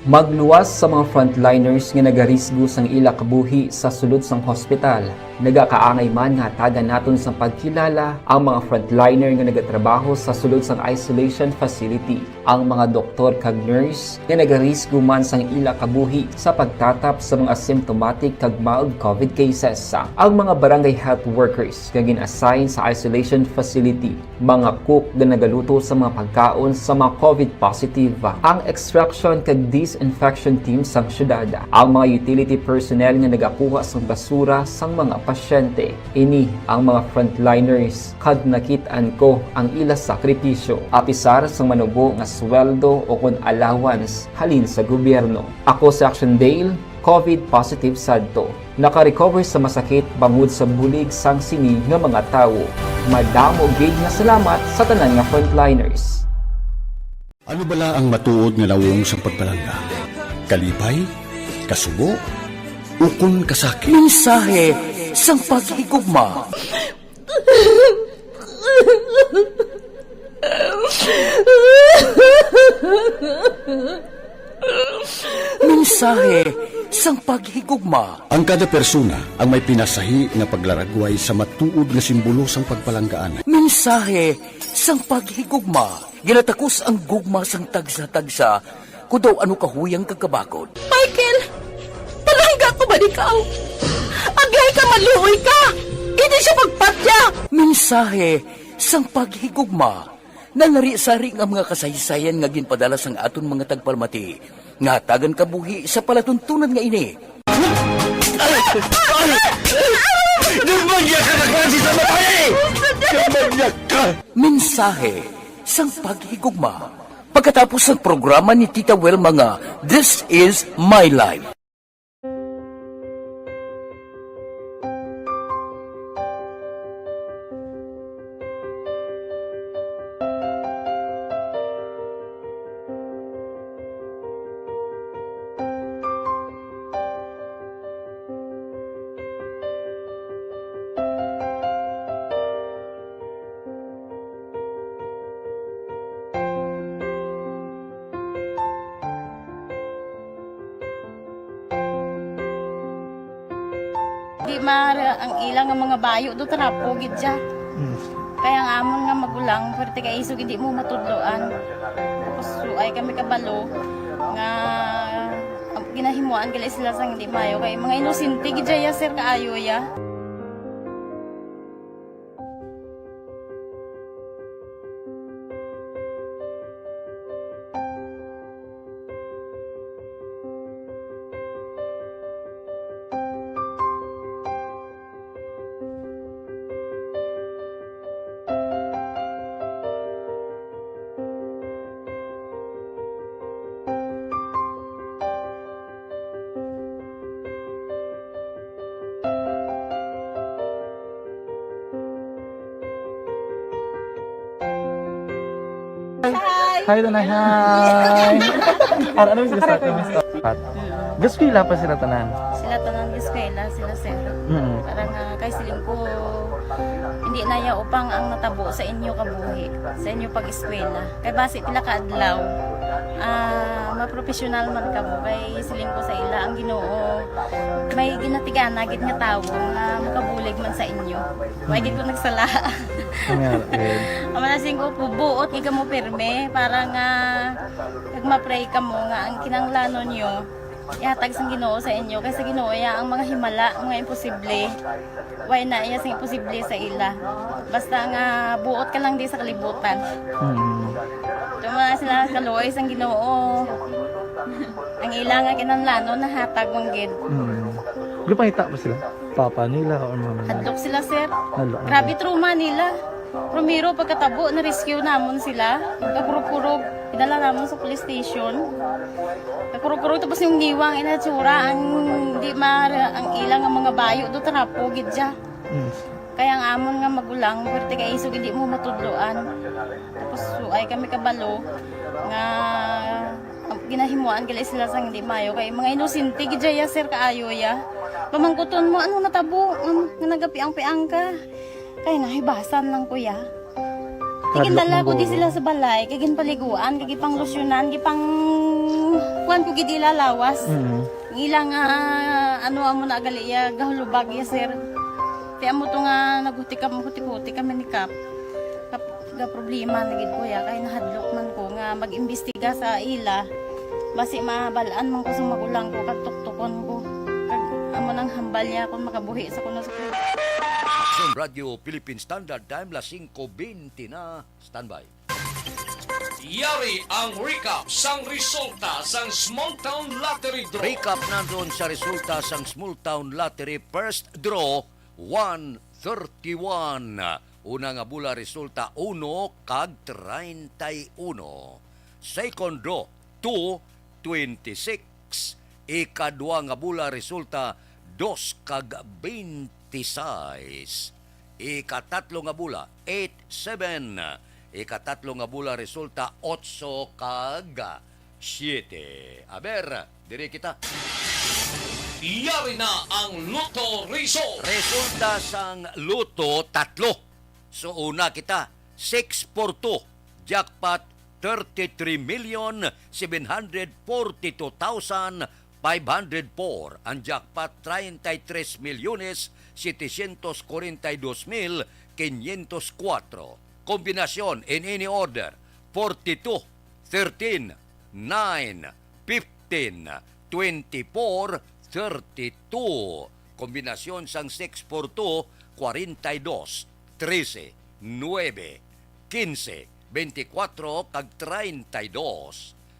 Magluwas sa mga frontliners nga nagarisgo sang ila kabuhi sa sulod sang hospital. Nagakaangay man nga tagan naton sa pagkilala ang mga frontliner nga nagatrabaho sa sulod sang isolation facility, ang mga doktor kag nurse nga nagarisgo man sang ila kabuhi sa pagtatap sa mga symptomatic kag mild COVID cases, ang mga barangay health workers nga gin-assign sa isolation facility, mga cook nga nagaluto sa mga pagkaon sa mga COVID positive, ang extraction kag disinfection team sang syudad, ang mga utility personnel nga nagakuha sang basura sang mga pasyente. Ini ang mga frontliners kad nakitaan ko ang ila sakripisyo apisar sang manubo nga sweldo o kun allowance halin sa gobyerno. Ako si Action Dale, COVID positive sadto. Naka-recover sa masakit bangod sa bulig sang sini nga mga tawo. Madamo gid nga salamat sa tanan nga frontliners. Ano bala ang matuod nga lawong sa pagpalangga? Kalipay? Kasubo? Ukon kasakit? Mensahe sang paghigugma. Mensahe sang paghigugma. Ang kada persona ang may pinasahi nga paglaragway sa matuod nga simbolo sang pagpalanggaan. Mensahe sang paghigugma. Ginatakos ang gugma sang tagsa-tagsa kung daw ano kahuyang kagkabakod. Michael! Palangga ko ba ikaw? Agay ka, malihoy ka! Hindi siya magpatya! Mensahe sang paghigugma. Nalari-sari nga mga kasaysayan nga ginpadala sang aton mga tagpalmati. Nga tagan kabuhi sa palatuntunan nga ini. Nagmagyak ka na klase sa matay! Nagmagyak ka! Mensahe sang paghigugma. Pagkatapos ng programa ni Tita Welma nga, This is My Life. Di mara ang ilang nga mga bayo do tarapo gid siya. Kaya ang amon nga magulang pwerte kay iso gid mo matudloan. Tapos suay kami kabalo nga ginahimuan gali sila sang hindi mayo kay mga inosente gid ya sir kaayo ya. Hi, Tanay. Hi. Ano yung sila sa Gaspila pa sila tanan. Sila tanan eskwela sila sir. Parang kay siling ko hindi na ya upang ang natabo sa inyo kabuhi, sa inyo pag-eskwela. Kay base pila ka adlaw. Maprofessional man kamo kay siling ko sa ila ang Ginoo. May ginatigan gid nga tawo nga makabulig man sa inyo. May gid ko nagsala. Amanasing ko buot kay kamo pirme para nga kag ma-pray kamo nga ang kinanglanon nyo ihatag sang Ginoo sa inyo kay sa Ginoo ya ang mga himala, mga imposible. Way na iya sing imposible sa ila. Basta nga buot ka lang di sa kalibutan. Tuma sila kaluoy sang Ginoo. Ang ila nga kinanglanon nahatag mong gid. Lupangita ba sila? Papa nila o mama nila? Hadlok sila sir. Hadlok. Grabe trauma nila. Primero pagkatabo na rescue namon sila. Kakurog-kurog, idala namon sa police station. Kakurog-kurog tapos yung giwang inatsura ang di ang ilang nga mga bayo do tarapo gid siya. Kaya ang amon nga magulang pwerte kay iso hindi mo matudloan. Tapos suay kami kabalo nga ginahimuan gali sila sang hindi mayo kay mga inosente gid ya sir kaayo ya. Pamangkuton mo ano natabo nga nagapiang-piang ka. Kaya nahibasan lang kuya. Kagindala ko di sila sa balay, kagin paliguan, kagin pang losyonan, kagin pang kuan ko gid ilalawas. Ilang ano amo na gali ya gahulubag ya sir. Kaya mo to nga naghuti kami ni Kap. Ga problema na gid kuya kay nahadlok man ko nga mag-imbestiga sa ila. Basi mabalaan man ko sa magulang ko kag tuktukon ko. Kag amo nang hambal niya kung makabuhi sa kuno sa Action Radio Philippine Standard Time, 5:20 na. Standby. Yari ang recap sang resulta sang Small Town Lottery Draw. Recap nandun sa resulta sang Small Town Lottery First Draw 131. Una nga bula resulta 1 kag 31. Second draw 226. Ikadua nga bula resulta 2 kag 26. Ikatatlo nga bula 87. Ikatatlo nga bula resulta 8 kag 7. Aber, diri kita. Yari na ang Lotto Result. Resulta sang Luto 3. So una kita 642. Jackpot 33,742,504. Ang jackpot 33,742,504. Kombinasyon in any order 42, 13, 9, 15, 24, 32. Kombinasyon sang 642 42, 13, 9, 15, 24 kag 32.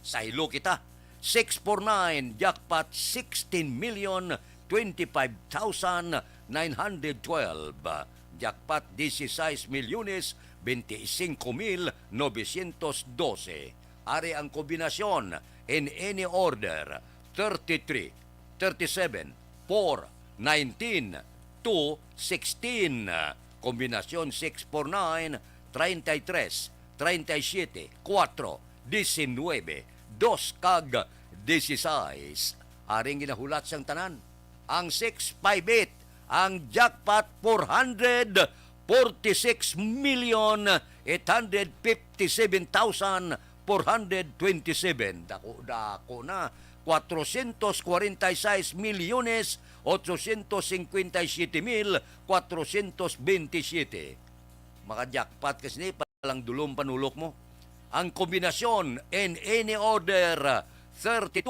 Sa ilo kita 649 jackpot 16,025,912. Jackpot 16 milyones 25,912. Ari ang kombinasyon in any order 33, 37, 4, 19, 2, 16. Kombinasyon 649, 33, 37, 4, 19, 2 kag 16. Aring ginahulat sang tanan. Ang 658, ang jackpot 446,857,427. Dako na 446,857,427. Maka-jackpot kasi ni palang dulong panulok mo. Ang kombinasyon in any order 32,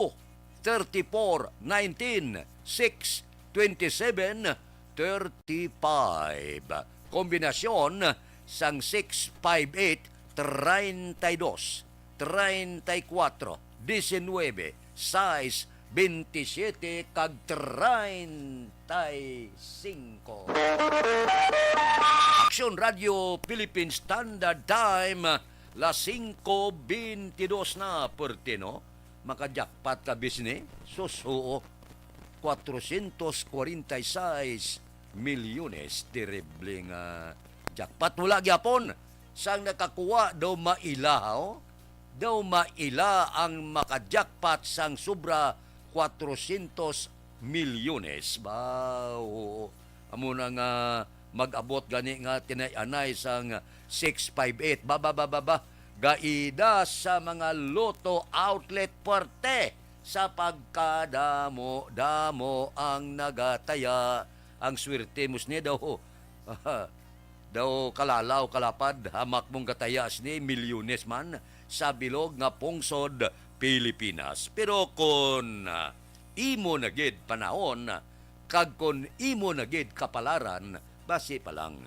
34, 19, 6, 27, 35. Kombinasyon sang 658, 32, 34, 19, 6, 27 kag 35. Action Radio Philippine Standard Time, 5:22 na pertino. Maka-jackpot ka bisne, susuo 446 milyones. Terrible nga jackpot. Mula gyapon sang nakakuha daw mailaw, daw maila ang maka-jackpot sang sobra 400 milyones. Bao, amo na nga mag-abot gani nga tinay-anay sang 658. Baba. Gaida sa mga Lotto outlet parte sa pagkadamo ang nagataya. Ang swerte mus ni daw daw kalalaw kalapad hamak mong gatayas ni milyones man sa bilog nga pungsod Pilipinas. Pero kung imo na gid panahon kag kung imo na gid kapalaran basi pa lang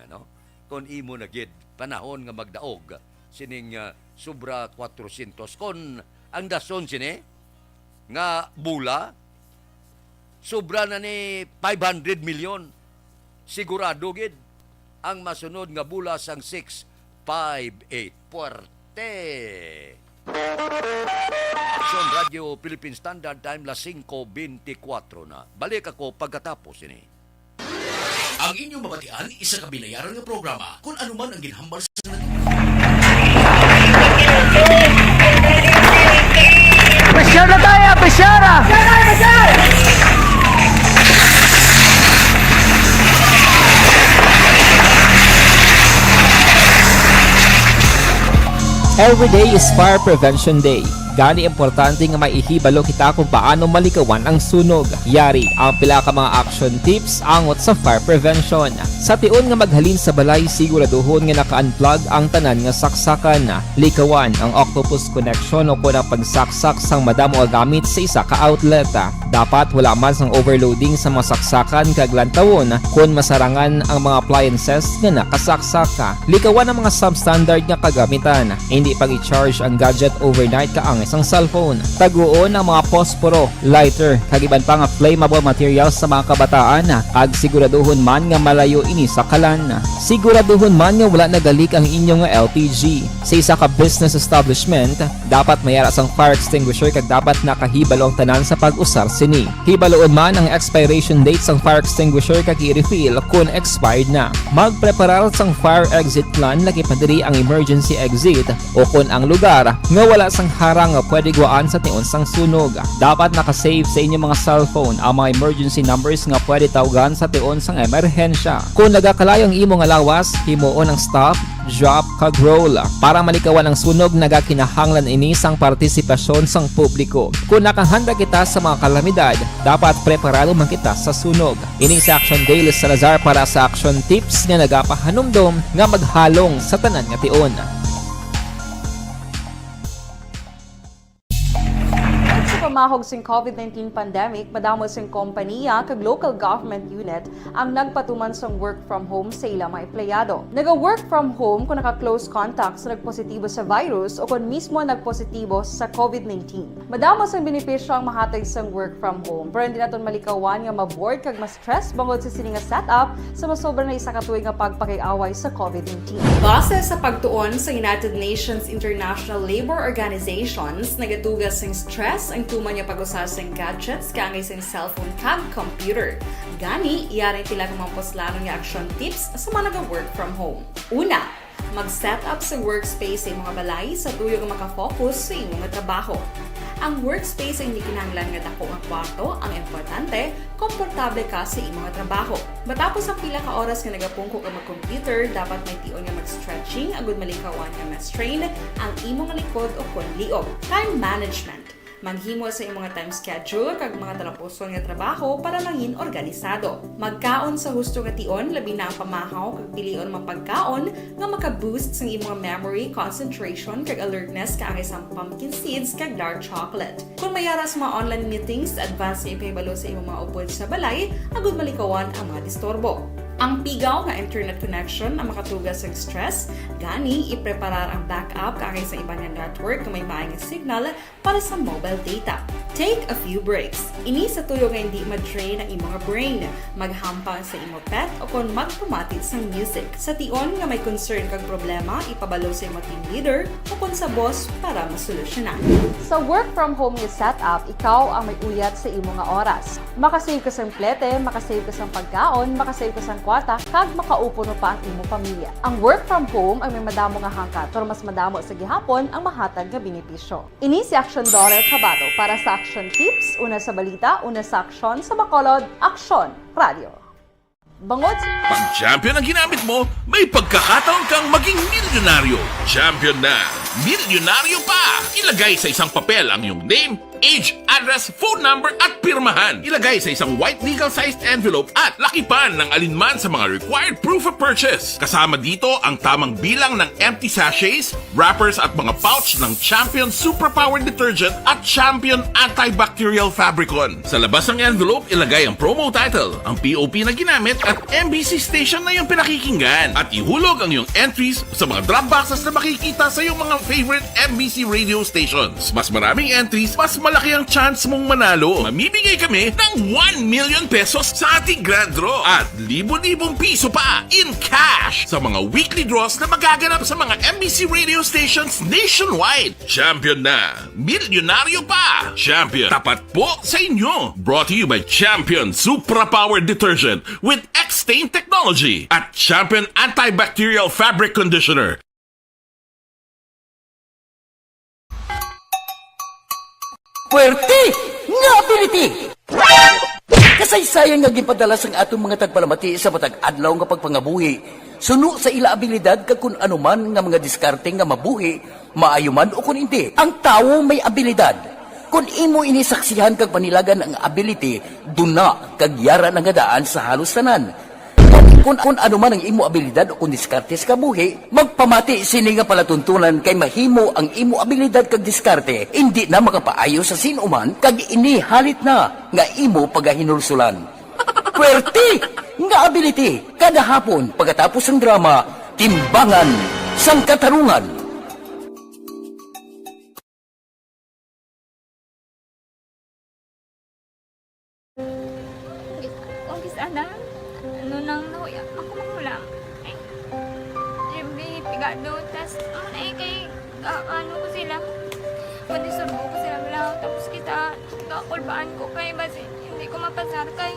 kung imo na gid panahon nga magdaog sining sobra 400 kon ang dason sini nga bula sobra na ni 500 milyon sigurado gid ang masunod nga bula sang 658 puerte. Action Radio Philippine Standard Time, 5:24 na. Balik ako pagkatapos ini. Ang inyong mabatian isa ka binayaran nga programa kung ano man ang ginhambal sa Presyar na tayo! Presyara! Every day is Fire Prevention Day. Gani importante nga maihibalo kita kung paano malikawan ang sunog. Yari ang pila ka mga action tips angot sa fire prevention. Sa tion nga maghalin sa balay, siguraduhon nga naka-unplug ang tanan nga saksakan. Likawan ang octopus connection o kung ang pagsaksak sang madamo nga gamit sa isa ka outlet. Dapat wala man sang overloading sa mga saksakan kag lantawon kung masarangan ang mga appliances nga nakasaksaka. Likawan ang mga substandard nga kagamitan. Hindi pag i-charge ang gadget overnight kaangis ang cellphone. Taguon ang mga posporo, lighter, kag iban pa nga flammable materials sa mga kabataan. Kag siguraduhon man nga malayo ini sa kalan. Siguraduhon man nga wala nagalik ang inyong LPG. Sa isa ka business establishment, dapat mayara sang fire extinguisher kag dapat nakahibalo ang tanan sa pag-usar sini. Hibaloon man ang expiration date sang fire extinguisher kag i-refill kung expired na. Magpreparar sang fire exit plan lagi pa diri ang emergency exit o kung ang lugar nga wala sang harang nga pwede guaan sa tion sang sunog. Dapat nakasave sa inyong mga cellphone ang mga emergency numbers nga pwede tawagan sa tion sang emerhensya. Kung nagakalayo ang imong lawas, himuon ang stop, drop kag roll. Para malikawan ang sunog, nagakinahanglan ini sang partisipasyon sang publiko. Kung nakahanda kita sa mga kalamidad, dapat preparado man kita sa sunog. Ining sa Action Daily Salazar para sa action tips nga nagapahanumdom nga maghalong sa tanan nga tion. Pamahog sing COVID-19 pandemic, madamo sing kompanya kag local government unit ang nagpatuman sang work from home sa ila mga empleyado. Naga-work from home kung naka-close contacts na nagpositibo sa virus o kung mismo nagpositibo sa COVID-19. Madamo sang benepisyo ang mahatag sang work from home, pero hindi naton malikawan nga ma-bored kag ma-stress bangod sa sini nga setup sa masobra na isa ka tuig nga pagpakiaway sa COVID-19. Base sa pagtuon sa United Nations International Labour Organizations, nagatugas sing stress ang tuman niya pag-usar sa gadgets kangay sa cellphone kag computer. Gani, iyarin tila kumampos lalo nga action tips sa mga nag-work from home. Una, mag-set up sa workspace sa mga balay sa tuyo nga makafocus sa imong trabaho. Ang workspace ay hindi kinahanglan nga dako nga kwarto, ang importante, komportable ka sa imong trabaho. Matapos ang pila ka oras nga nagapungko ka mag-computer, dapat may tion nga mag-stretching agud malikawan nga ma-strain ang imong likod o kon liog. Time management. Maghimo sa imong time schedule kag mga talapuson nga trabaho para mangin organisado. Magkaon sa husto nga tion, labi na ang pamahaw kag pilion mapagkaon nga maka-boost sa imong memory, concentration kag alertness kaangay sa pumpkin seeds kag dark chocolate. Kung mayara sa mga online meetings, advance nga ipahibalo sa imong mga upod sa balay, agud malikawan ang mga disturbo. Ang pigaw nga internet connection ang makatugas sa stress, gani ipreparar ang backup kaangay sa ibang nga network kung may maayong signal para sa mobile data. Take a few breaks. Ini sa tuyo nga hindi ma-drain ang imong brain, maghampang sa imong pet o kung magpumati sa music. Sa tion nga may concern kag problema, ipabalo sa imong team leader o kung sa boss para masolusyonan. Sa work from home nga setup, ikaw ang may uyat sa imong nga oras. Makasave ka sang plete, makasave ka sang pagkaon, makasave ka sang kwarta, kag makaupo no pa ang imong pamilya. Ang work from home ay may madamo nga hangkat, pero mas madamo sa gihapon ang mahatag nga benepisyo. Ini si Action Dorel Cabato para sa Action Tips, una sa balita, una sa aksyon sa Bacolod, Aksyon Radio. Bangod pag champion ang ginamit mo, may pagkakataon kang maging milyonaryo. Champion na, milyonaryo pa! Ilagay sa isang papel ang iyong name, age, address, phone number at pirmahan. Ilagay sa isang white legal-sized envelope at lakipan ng alinman sa mga required proof of purchase. Kasama dito ang tamang bilang ng empty sachets, wrappers at mga pouch ng Champion Super Power Detergent at Champion Antibacterial Fabricon. Sa labas ng envelope, ilagay ang promo title, ang POP na ginamit at MBC station na yung pinakikinggan. At ihulog ang iyong entries sa mga drop boxes na makikita sa iyong mga favorite MBC radio stations. Mas maraming entries, mas malaki ang chance mong manalo. Mamibigay kami ng 1 million pesos sa ating grand draw at libo-libong piso pa in cash sa mga weekly draws na magaganap sa mga MBC radio stations nationwide. Champion na, milyonaryo pa. Champion, tapat po sa inyo. Brought to you by Champion Supra Power Detergent with X-Stain Technology at Champion Antibacterial Fabric Conditioner. Puwerte nga ability! Kasaysayan nga gipadala sang atong mga tagpalamati sa matag adlaw nga pagpangabuhi. Suno sa ila abilidad kag kun anuman nga mga diskarte nga mabuhi, maayo man o kun hindi. Ang tawo may abilidad. Kung imo inisaksihan kag panilagan ang ability, duna kag yara nga daan sa halos tanan. Kung ano man ang imo abilidad o kung diskarte sa kabuhi, magpamati sini nga palatuntunan kay mahimo ang imo abilidad kag diskarte, hindi na makapaayo sa sinuman kag ini halit na nga imo pagahinulsulan. Puwerte nga ability kada hapon pagkatapos ng drama, Timbangan sang Katarungan. Umpis ana, ano nang nahuya ako mangulam. Ay, siyempre, pigado, tas, kay, ano ko sila, padisurbo ko sila lang, tapos kita, kakulbaan ko kay, basi, hindi ko mapasar kay.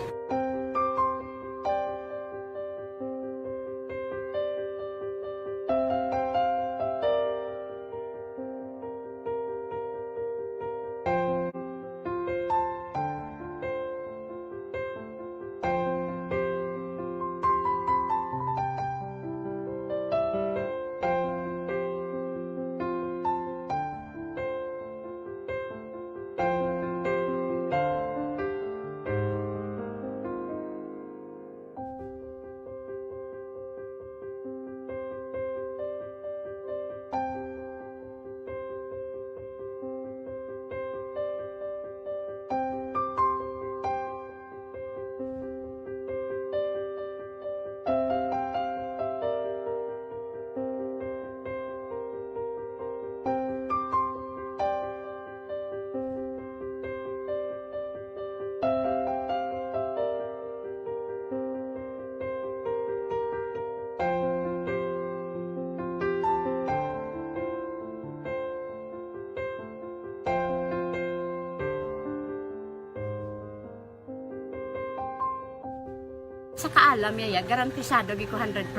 Sa kaalam yaya, garantisado gi ko 100%.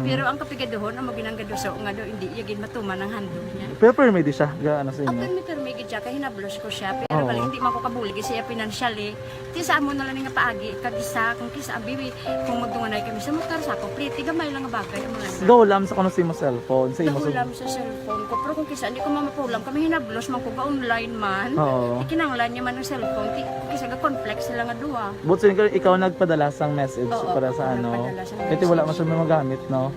Pero ang kapigaduhon, ang maginanggaduso nga daw, hindi yagin matuman ang handog niya. Pero permi di siya, gaano sa inyo? Ang permi gid siya, kaya hinablos ko siya. Pero bali, hindi man ko kabulig siya financially. Tisa mo na lang nga paagi, kagisa, kung kisa abiwi, kung magdunganay kami sa motor sa ko, pretty gamay lang nga bagay. Gawlam sa kano sa imo cellphone? Sa imo Gawlam sa cellphone ko, pero kung kisa, hindi ko mamapulam. Kami hinablos man ko ga online man. Ikinanglan niya man ang cellphone, kisa ga complex sila nga duwa. But so, ikaw nagpadala sang message para sa ano? Kasi wala man siya may magamit, no?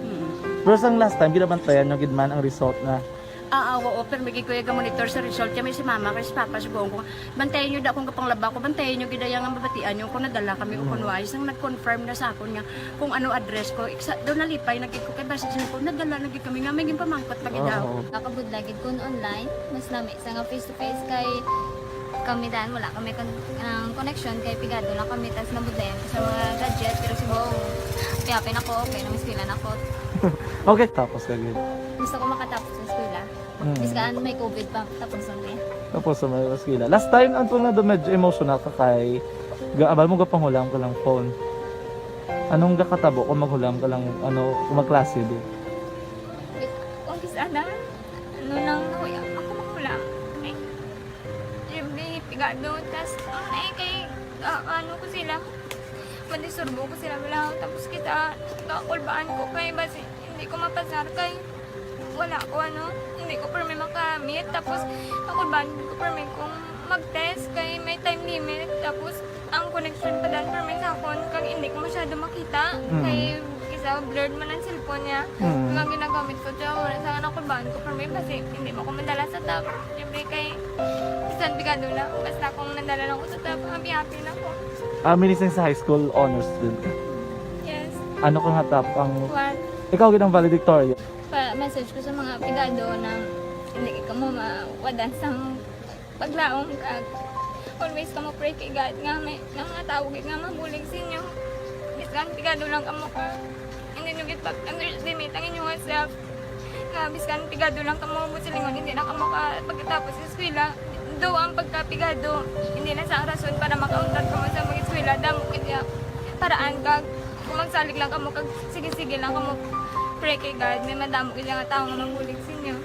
Pero sang last time, ginabantayan nyo gidman ang result na Oo, pero may kuya ga monitor sa result kami si mama kasi papa siguro ko bantayan niyo da kung kapang laba ko bantayan niyo gidayang ang babatian niyo kung nadala kami o kunwais ang nag-confirm na sa akon nga kung ano address ko do nalipay nagid ko kay basta ko nadala nagid kami nga may pamangkot pag daw Nakabudlagid kun online mas lami sa nga face to face kay kami dan wala kami connection kay pigado lang kami tas nabudlayan sa mga gadget pero siguro piyapin ako okay na miskilan ako. Okay, tapos kagid. Gusto ko makatapos sa eskwela. Biskaan may COVID pa tapos na. Tapos sa may eskwela. Last time ang na do medyo emotional ka kay gaabal mo gapanghulam ka lang phone. Anong gakatabo kung maghulam ka lang ano kung magklase di? Kung sana ano nang nahuya ako maghulam. Ay, siyempre pigado tas kay ano ko sila madisurbo ko sila lang tapos kita kakulbaan ko kay basi hindi ko mapasar kay wala ko hindi ko permi makamit tapos kakulbaan ko permi kung mag-test kay may time limit tapos ang connection pa dan permi sa akon kag hindi ko masyado makita kay isa blurred man ang cellphone niya mga ginagamit ko siya wala sa kakulbaan ko permi kasi hindi mo ko madala sa tab siyempre kay isang bigado lang basta kung nadala lang ko sa tab happy na ko. Minising sa high school honors student ka? Yes. Ano kang hatap ang... What? Ikaw ginang valedictorian? Message ko sa mga pigado na hindi ka mo mawadan sa paglaong kag always ka mo pray kay God nga may mga tawag nga mabulig sa inyo. Biskan pigado lang ka mo ka. Hindi nyo git pag-underestimate ang inyong self. Nga biskan pigado lang ka mo silingon hindi na ka mo ka pagkatapos sa eskwela. Do ang pagkapigado, hindi na sa rason para makauntat ka mo sa mga eskwela. Damo kaya paraan kag kung magsalig lang ka mo kag sige-sige lang ka mo pray kay God. May madamo kaya nga tao nga mabulig sa inyo.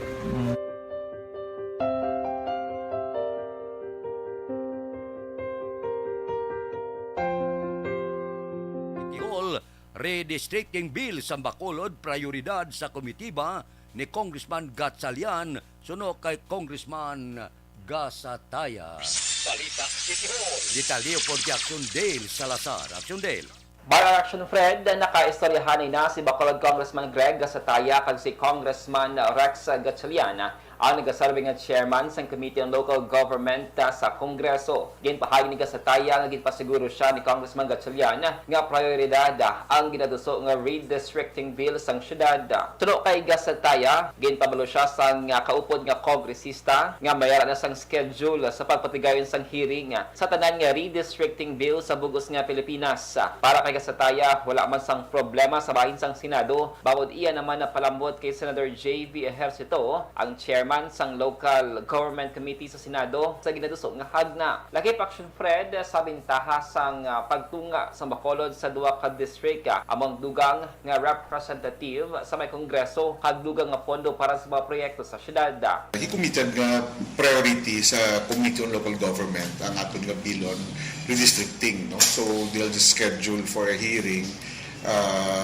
redistricting bill sa Bacolod prioridad sa komitiba ni Congressman Gatchalian suno kay Congressman Gasataya. Balita City Hall. Detalye po kay Action Dale Salazar. Action Dale. Bar Action Fred, nakaistoryahan na si Bacolod Congressman Greg Gasataya kag si Congressman Rex Gatchalian ang nagasalbing nga chairman sa Committee on Local Government sa Kongreso. Ginpahagi ni Gasataya nga ginpasiguro siya ni Congressman Gatchalian nga prioridad ang ginaduso nga redistricting bill sang syudad. Tuno kay Gasataya, ginpabalo siya sang kaupod nga kongresista nga mayara na sang schedule sa pagpatigayon sang hearing sa tanan nga redistricting bill sa bugos nga Pilipinas. Para kay Gasataya, wala man sang problema sa bahin sang Senado, bawod iya naman na palambot kay Senator J.B. Ejercito, ang chairman sang Local Government Committee sa Senado sa ginaduso nga hagna. Lakip Action Fred sa bintaha sang pagtunga sa Bacolod sa duwa ka district among dugang nga representative sa may Kongreso kag dugang nga pondo para sa mga proyekto sa syudad. He committed nga priority sa Committee on Local Government ang aton nga bill on redistricting, no? So they'll just schedule for a hearing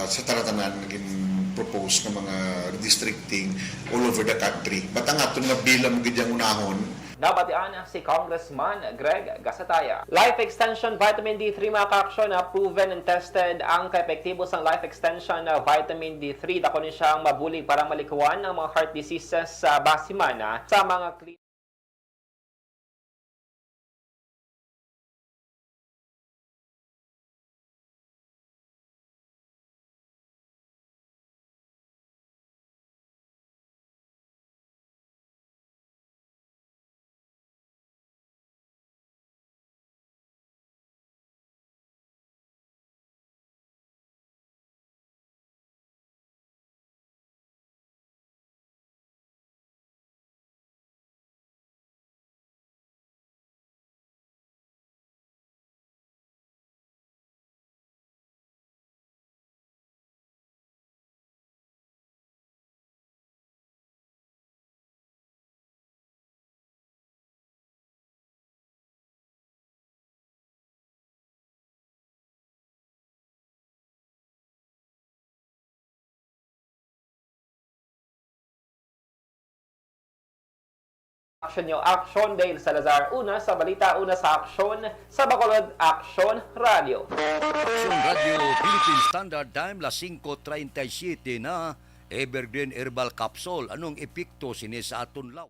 sa taratanan propose ng mga redistricting all over the country. But ang aton nga bilang gidyang unahon, nabatian si Congressman Greg Gasataya. Life Extension Vitamin D3 mga ka-aksyon na proven and tested ang kaepektibo sang Life Extension na Vitamin D3. Dako ni siyang mabulig para malikuan ang mga heart diseases sa basiman sa mga action nyo. Action Dale Salazar, una sa balita, una sa aksyon sa Bacolod Action Radio. Action Radio Philippine Standard Time, las 5:37 na. Evergreen Herbal Capsule. Anong epekto sini sa aton law?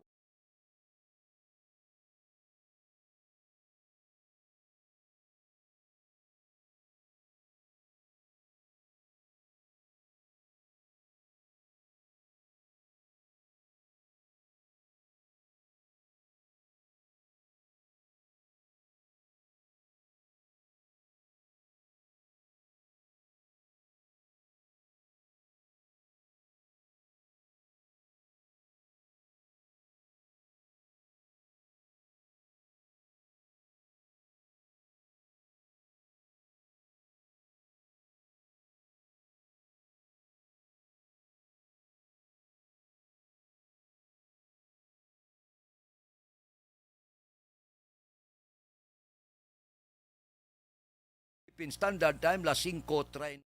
Philippine Standard Time, las 5:30.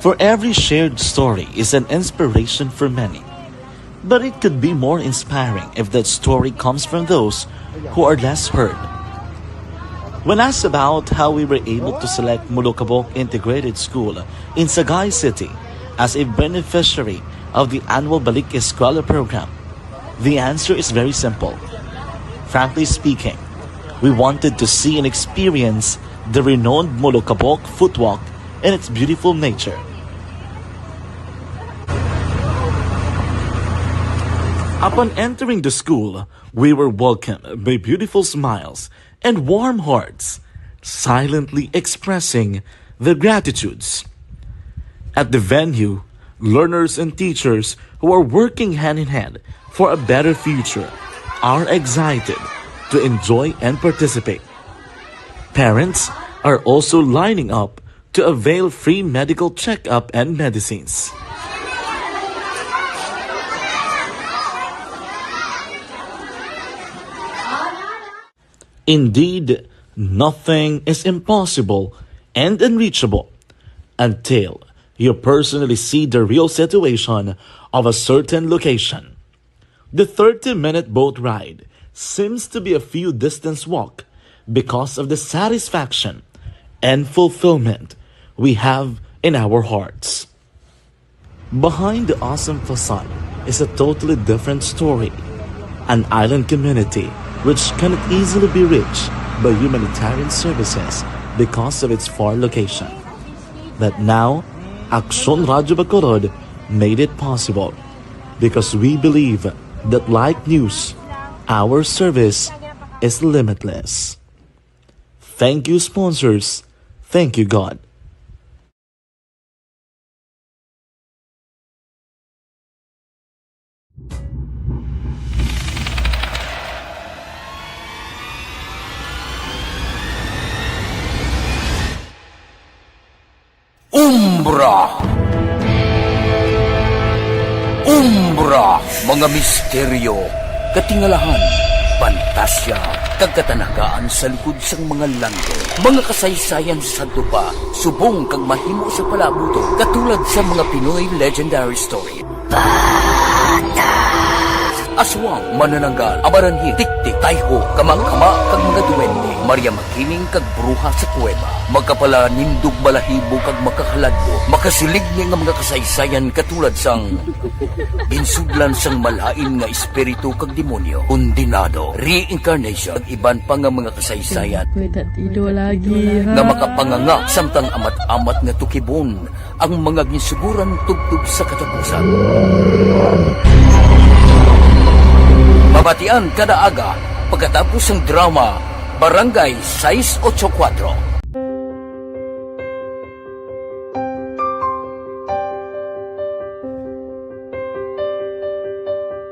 For every shared story is an inspiration for many. But it could be more inspiring if that story comes from those who are less heard. When asked about how we were able to select Mulukabok Integrated School in Sagay City as a beneficiary of the annual Balik Eskwela program, the answer is very simple. Frankly speaking, we wanted to see and experience the renowned Mulukabok footwalk in its beautiful nature. Upon entering the school, we were welcomed by beautiful smiles and warm hearts, silently expressing their gratitudes. At the venue, learners and teachers who are working hand in hand for a better future are excited to enjoy and participate. Parents are also lining up to avail free medical checkup and medicines. Indeed, nothing is impossible and unreachable until you personally see the real situation of a certain location. The 30-minute boat ride seems to be a few distance walk because of the satisfaction and fulfillment we have in our hearts. Behind the awesome facade is a totally different story. An island community which cannot easily be reached by humanitarian services because of its far location. That now, Aksyon Radio Bacolod made it possible because we believe that like news, our service is limitless. Thank you, sponsors. Thank you, God. Umbra! Umbra! Mga misteryo, katingalahan, pantasya, kagkatanagaan sa likod sang mga langit. Mga kasaysayan sa dupa, subong kag mahimo sa palabuto, katulad sa mga Pinoy legendary story. Aswang, manananggal, abaranhi, tiktik, tayho, kamang-kama, kag mga duwende, Maria Makining kag bruha sa kuweba, magkapala nindog balahibo kag makakaladlo, makasilig niya nga mga kasaysayan katulad sang ginsudlan sang malain nga espiritu kag demonyo, undinado, reincarnation, kag iban pa nga mga kasaysayan nga makapanganga samtang amat-amat nga tukibon ang mga ginsuguran tugtog sa katapusan. Mabatian kada aga pagkatapos ng drama Barangay 684.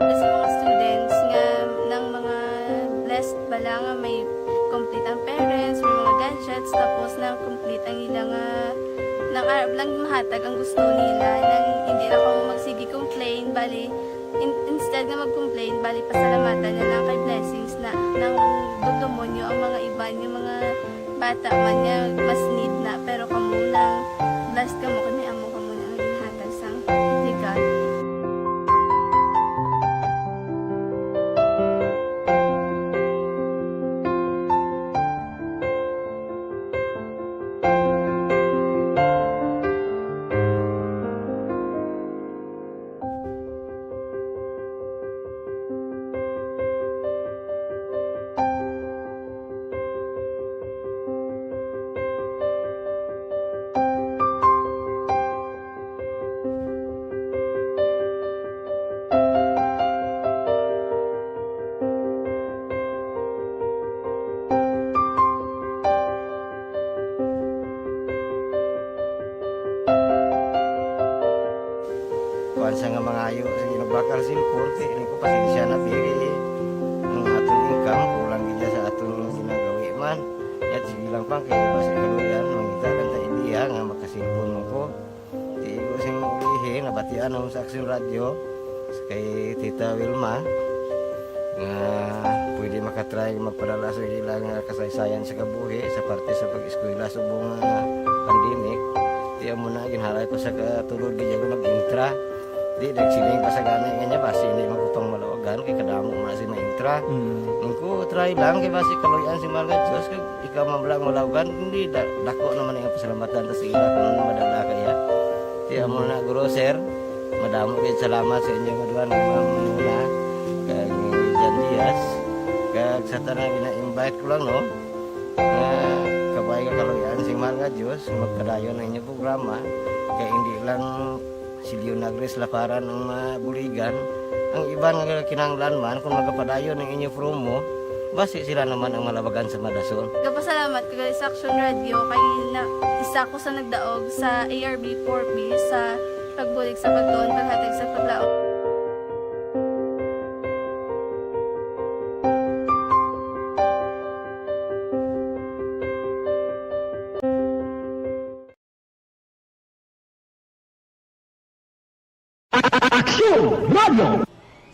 Sa mga students nga ng mga blessed bala nga may complete ang parents, may mga gadgets, tapos na complete ang ilang nang lang mahatag ang gusto nila nang hindi na ako magsigi complain, bali instead na mag-complain, bali pasalamatan na lang kay blessings na nang demonyo ang mga iba yung mga bata man niya mas need na, pero kamo nang blessed ka mo kami amo ka mo na ginhatag sang ni God. Kuan sa nga mga ayo sa ginabakal silpon kay ini ko pasensya na diri ang atong income kulang gid sa atong ginagawi man at sige lang pang kay basi kaluyan mangita kan ta India nga makasilpon mo ko di ko sing ulihi nabatian ang sa Aksyon Radio kay Tita Wilma nga pwede makatry magpadala sa ilang kasaysayan sa kabuhi sa parte sa pag-eskwela subong pandemic di mo na ginhalay ko sa katulod gid ako mag-intra. Di nagsiling pa sa gana nga niya basi hindi magupang malawagan kay kadamo man si maintra. Ningko try lang kay basi kaloyan si Marga Diyos kay ikaw mamlang malawagan hindi dako naman ang pasalamatan ta sa ila kung madala kaya. Di amo na guro sir. Madamo kay salamat sa inyo nga Ma'am Muna kay Jan Diaz. Kag sa tanan gina-invite ko lang no. Kabay ka kaloyan si Marga Diyos magpadayon ang inyong programa kay hindi lang Silyo Nagres laparan ng mga buligan. Ang iba nga kinanglan man kung magapadayon ng inyo promo basi sila naman ang malabagan sa Madasol. Nagpasalamat ko sa Action Radio kay na isa ko sa nagdaog sa ARB 4B sa pagbulig sa pagtuon, paghatag sa paglaog.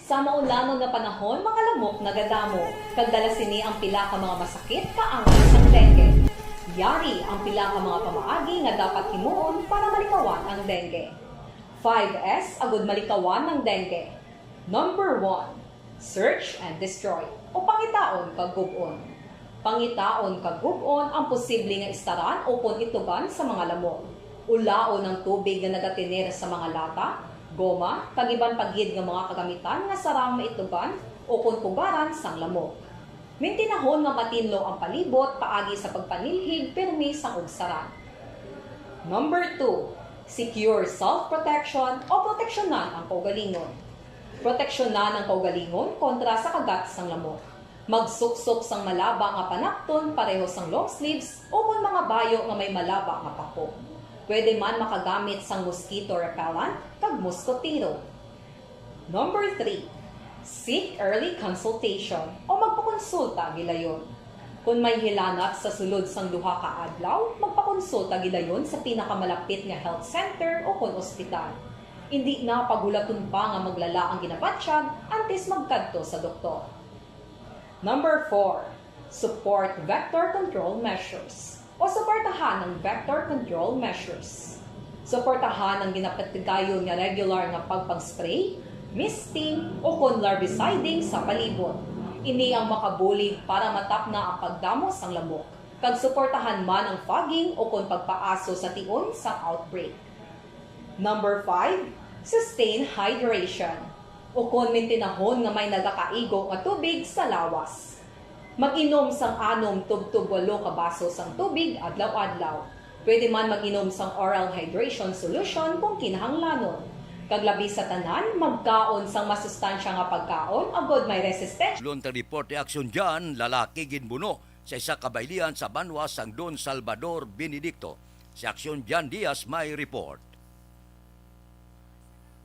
Sa maulamang nga panahon, mga lamok nagadamo. Kagdala sini ang pila ka mga masakit kaangat sa dengue. Yari ang pila ka mga pamaagi nga dapat himuon para malikawan ang dengue. 5S agud malikawan ng dengue. Number 1, search and destroy o pangitaon kag gub-on. Pangitaon kag gub-on ang posible nga istaran o pon itugan sa mga lamok. Ulaon ng tubig nga nagatiner sa mga lata, goma, pagiban pagid nga mga kagamitan nga sarang maitugan o kung pugaran sang lamok. Mintinahon nga matinlo ang palibot paagi sa pagpanilhig pirmi sang ugsaran. Number 2, secure self-protection o proteksyonan ang kaugalingon. Proteksyonan ang kaugalingon kontra sa kagat sang lamok. Magsuksok sang malaba nga panakton pareho sang long sleeves o kung mga bayo nga may malaba nga pako. Pwede man makagamit sang mosquito repellent kag mosquitero. Number 3, seek early consultation o magpakonsulta gilayon. Kung may hilanat sa sulod sang duha ka adlaw, magpakonsulta gilayon sa pinakamalapit nga health center o kun ospital. Hindi na pagulaton pa nga maglala ang ginabatsyag antes magkadto sa doktor. Number 4, support vector control measures o suportahan ng vector control measures. Suportahan ang ginapatigayon nga regular nga pagpang-spray, misting o kon larviciding sa palibot. Ini ang makabulig para matapna ang pagdamos sang lamok. Kag suportahan man ang fogging o kon pagpaaso sa tion sa outbreak. Number 5, sustain hydration o kon mintinahon nga may nagakaigo nga tubig sa lawas. Mag-inom sang 6 tub-tub 8 ka baso sang tubig adlaw-adlaw. Pwede man mag-inom sang oral hydration solution kung kinahanglanon. Kaglabi sa tanan, magkaon sang masustansya nga pagkaon agod may resistensya. Lunta report ni aksyon dyan, lalaki ginbuno sa isa kabaylihan sa Banwa sang Don Salvador Benedicto. Si aksyon dyan Diaz may report.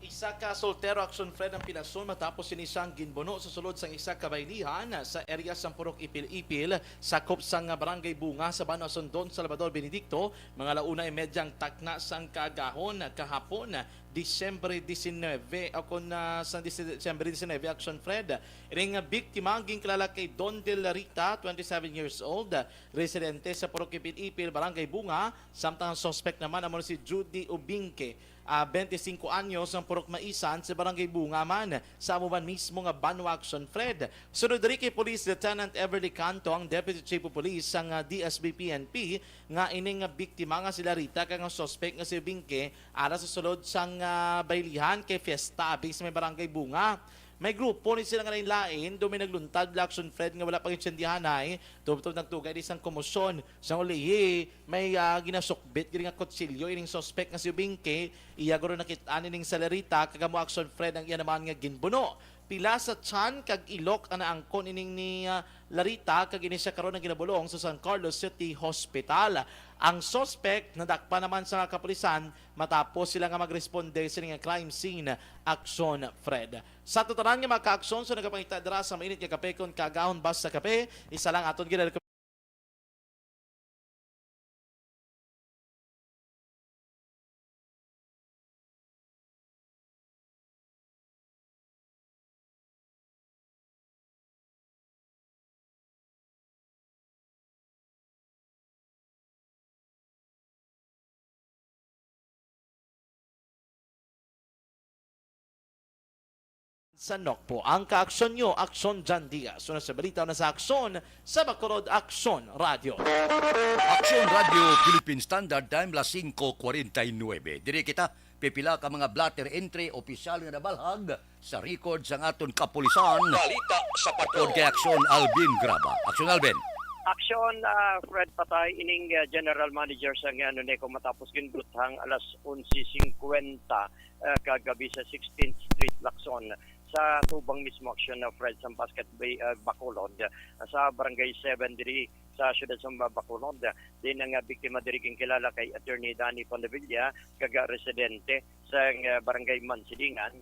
Isa ka soltero action Fred ang pinasun matapos sinisang ginbono sa sulod sang isa ka baylihan sa area sang Purok Ipil-Ipil sakop sang Barangay Bunga sa Banwa sang Don Salvador Benedicto. Mga launa ay medyang takna sang kagahon kahapon Disyembre 19 ako na sa Disyembre 19 action Fred. Iring biktima ang kilala kay Don De La Rita, 27 years old, residente sa Purok Ipil-Ipil, Barangay Bunga. Samtang suspect naman amo si Judy Ubinke, 25 anyos ang Purok Maisan sa Barangay Bunga man sa amuman mismo nga Banwa action Fred. Sunod diri kay Police Lieutenant Everly Canto ang Deputy Chief of Police sang DSB-PNP nga ining biktima nga sila Rita kang suspect nga si Ubinke ara sa sulod sang baylihan kay Fiesta base may Barangay Bunga. May grupo ni sila nga lain, doon may nagluntad action Fred nga wala pang insendihan ay tubtub nagtugay isang komosyon sa ulihi may ginasukbit gini nga kutsilyo ining suspect nga si Ubinke iya guro nakitaan ining salarita kagamo action Fred ang iya naman nga ginbuno pila sa tiyan kag ilok ang naangkon ining ni Larita kag ini siya karon ang ginabulong sa San Carlos City Hospital. Ang suspect nadakpa naman sa kapulisan matapos sila nga magresponde sa nga crime scene action Fred. Sa tutaran nga maka-aksyon sa nagapangita dira sa mainit nga kape kon kagahon bus sa kape isa lang aton gid sa NOCPO. Ang kaaksyon nyo, Aksyon Jan Diaz. Sunod sa balita na sa Aksyon, sa Bacolod Aksyon Radio. Aksyon Radio Philippine Standard Time las 5:49. Diri kita pipila ka mga blatter entry opisyal nga nabalhag sa record sang aton kapulisan. Balita sa Pod kay Aksyon Alvin Graba. Aksyon Alvin. Aksyon Fred Patay ining General Manager sa Neko matapos ginbuthang alas 11:50 kagabi sa 16th Street Lacson sa tubang mismo aksyon na Fred sa Basket Bay, Bacolod, sa Barangay 7 diri sa siyudad sa Bacolod. Din ang biktima diri king kilala kay Attorney Danny Pondevilla, kaga residente sa Barangay Mansidingan.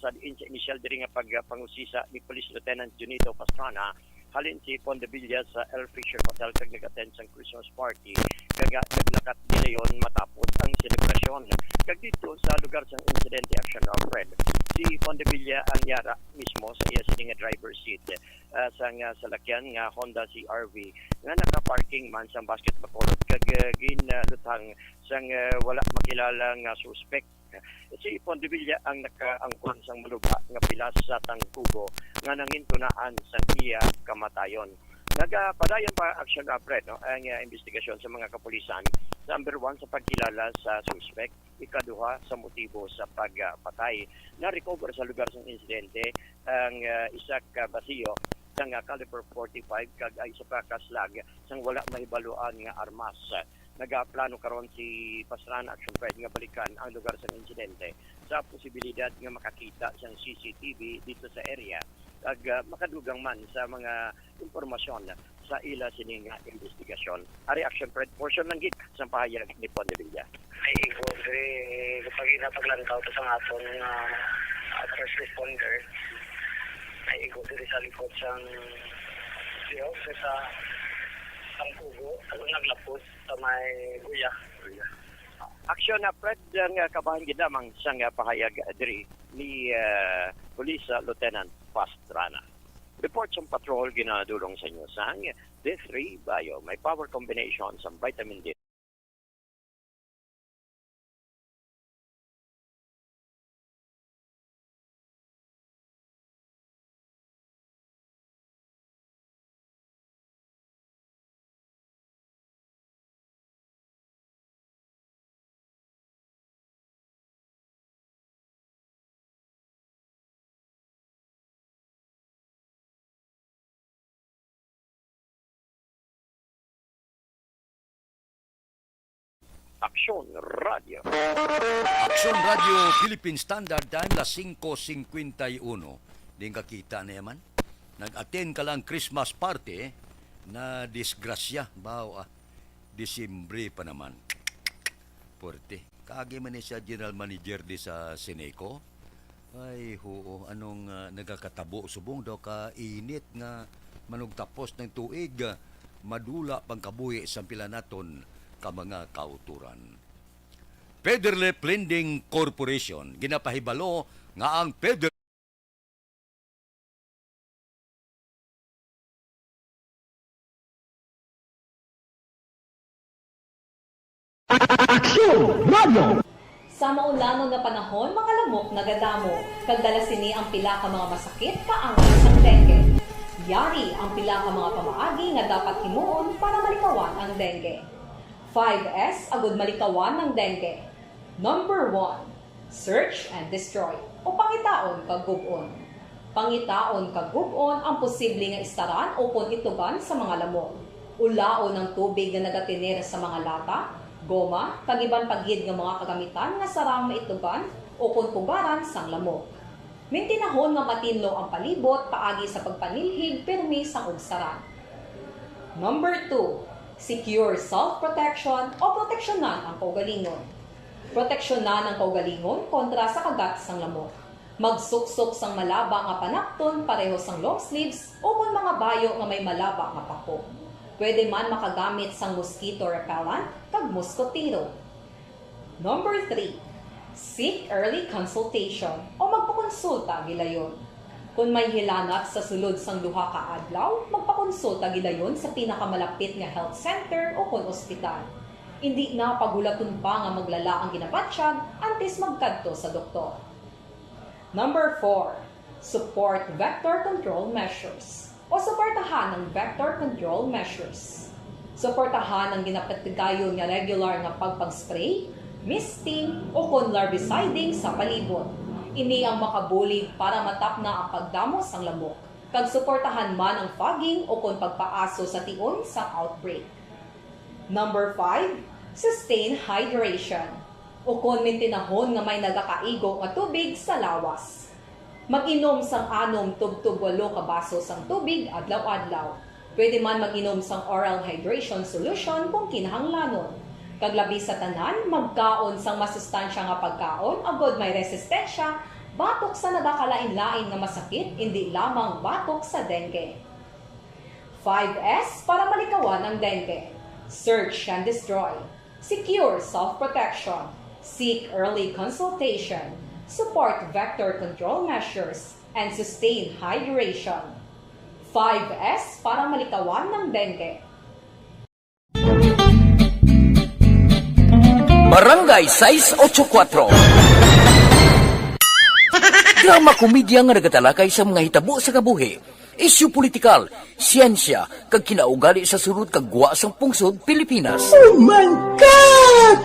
Sa initial diri nga pagpangusisa ni Police Lieutenant Junito Pastrana, halin si Pondevilla sa El Fisher Hotel kag nag-attend sa Christmas party, kaga naglakat nilayon matapos ang selebrasyon. Kag dito sa lugar sa incidente action of Fred, si Pondevilla ang yara mismo sa iya sini nga driver seat sa salakyan nga Honda CRV nga naka-parking man sa Basket Bacolod, kag ginlutang sang wala makilala nga suspect. Si Pondevilla ang nakaangkon sang maluba nga pilas sa tangkugo nga nangintunaan sa iya kamatayon. Nagapadayon pa action na Fred, ang investigasyon sa mga kapulisan. Number 1 sa pagkilala sa suspect, ikaduha sa motibo sa pagpatay. Na-recover sa lugar ng insidente ang isa ka basiyo ng caliber 45 kag isa ka kaslag sang wala mahibaluan nga armas. Nagaplano karon si Pastrana Action Fred nga balikan ang lugar sa insidente sa posibilidad nga makakita siyang CCTV dito sa area ag makadugang man sa mga impormasyon sa ila sining investigasyon. Ari Action Fred portion lang gid sa pahayag ni Pondevilla. Ay igo diri kapag napaglantaw to sa aton first responder. Ay igo diri sa likod sang sa Tangkugo, naglapos sa may Guya. Aksyon na Fred ang kabahan gid lamang sang pahayag diri ni Police Lieutenant Pastrana. Report sa patrol ginadulong sa inyo sang D3 Bio, may power combination sa vitamin D. Aksyon Radio. Aksyon Radio Philippine Standard Time las 5:51. Din kakita na yaman. Nag-attend ka lang Christmas party na disgrasya. Bawa, Disimbre pa naman. Porte. Kagi man siya General Manager di sa Seneco. Ay, hoo, anong nagakatabo subong daw ka init nga manugtapos ng tuig. Madula pangkabuhi sa pilanaton ka mga kauturan. Federal Lending Corporation ginapahibalo nga ang Federal Aksyon Radio! Sa maulamang nga panahon, mga lamok nagadamo. Kagdala sini ang pila ka mga masakit kaangat sa dengue. Yari ang pila ka mga pamaagi nga dapat himuon para malikawan ang dengue. 5S agud malikawan ng dengue. Number 1, search and destroy o pangitaon kag gub-on. Pangitaon kag gub-on ang posible nga istaran o pon ituban sa mga lamok. Ulaon ng tubig nga nagatiner sa mga lata, goma, kag iban pagid nga mga kagamitan nga sarang maituban o kon pugaran sang lamok. Mintinahon nga matinlo ang palibot paagi sa pagpanilhig permi sang ugsaran. Number 2, secure self-protection o proteksyonan ang kaugalingon. Proteksyonan ang kaugalingon kontra sa kagat sang lamok. Magsuksok sang malaba nga panakton pareho sang long sleeves o kung mga bayo nga may malaba nga pako. Pwede man makagamit sang mosquito repellent kag mosquitero. Number 3, seek early consultation o magpakonsulta gilayon. Kung may hilanat sa sulod sang duha ka adlaw, magpakonsulta gidayon sa pinakamalapit nga health center o kon ospital. Hindi na pagulaton pa nga maglala ang ginabatsyag antes magkadto sa doktor. Number 4, support vector control measures o suportahan ng vector control measures. Suportahan ang ginapatigayon nga regular nga pagpag-spray, misting o kon larviciding sa palibot. Ini ang makabulig para matapna ang pagdamos sang lamok. Kag suportahan man ang fogging o kon pagpaaso sa tion sa outbreak. Number 5, sustain hydration o kon mintinahon nga may nagakaigo nga tubig sa lawas. Mag-inom sang 6 tubtub 8 ka baso sang tubig adlaw-adlaw. Pwede man mag-inom sang oral hydration solution kung kinahanglanon. Kaglabi sa tanan, magkaon sang masustansya nga pagkaon agod may resistensya, batok sa nagakalain-lain nga masakit, hindi lamang batok sa dengue. 5S para malikawan ang dengue. Search and destroy. Secure self-protection. Seek early consultation. Support vector control measures. And sustain hydration. 5S para malikawan ng dengue. Barangay 684. Drama komedya nga nagatalakay sa mga hitabo sa kabuhi, isyu politikal, siyensya, kag kinaugali sa surut kag guwa sang pungsod Pilipinas. Oh my God!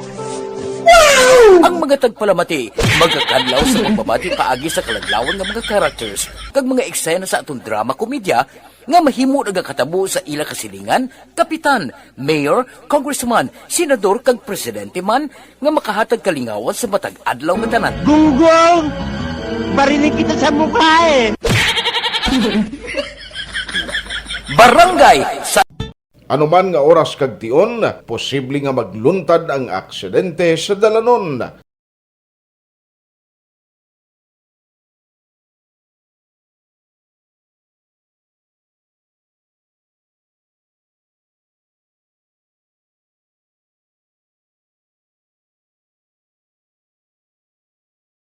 Wow! Ang mga tagpalamati, magkakadlaw sa pagbabati paagi sa kalaglawan ng mga characters, kag mga eksena sa atong drama komedya, nga mahimo nagakatabo sa ila kasilingan, kapitan, mayor, congressman, senador, kag presidente man, nga makahatag kalingawan sa matag adlaw nga tanan. Gunggong! Barinig kita sa mukha eh! Barangay sa Anuman nga oras kag tion, posible nga magluntad ang aksidente sa dalanon.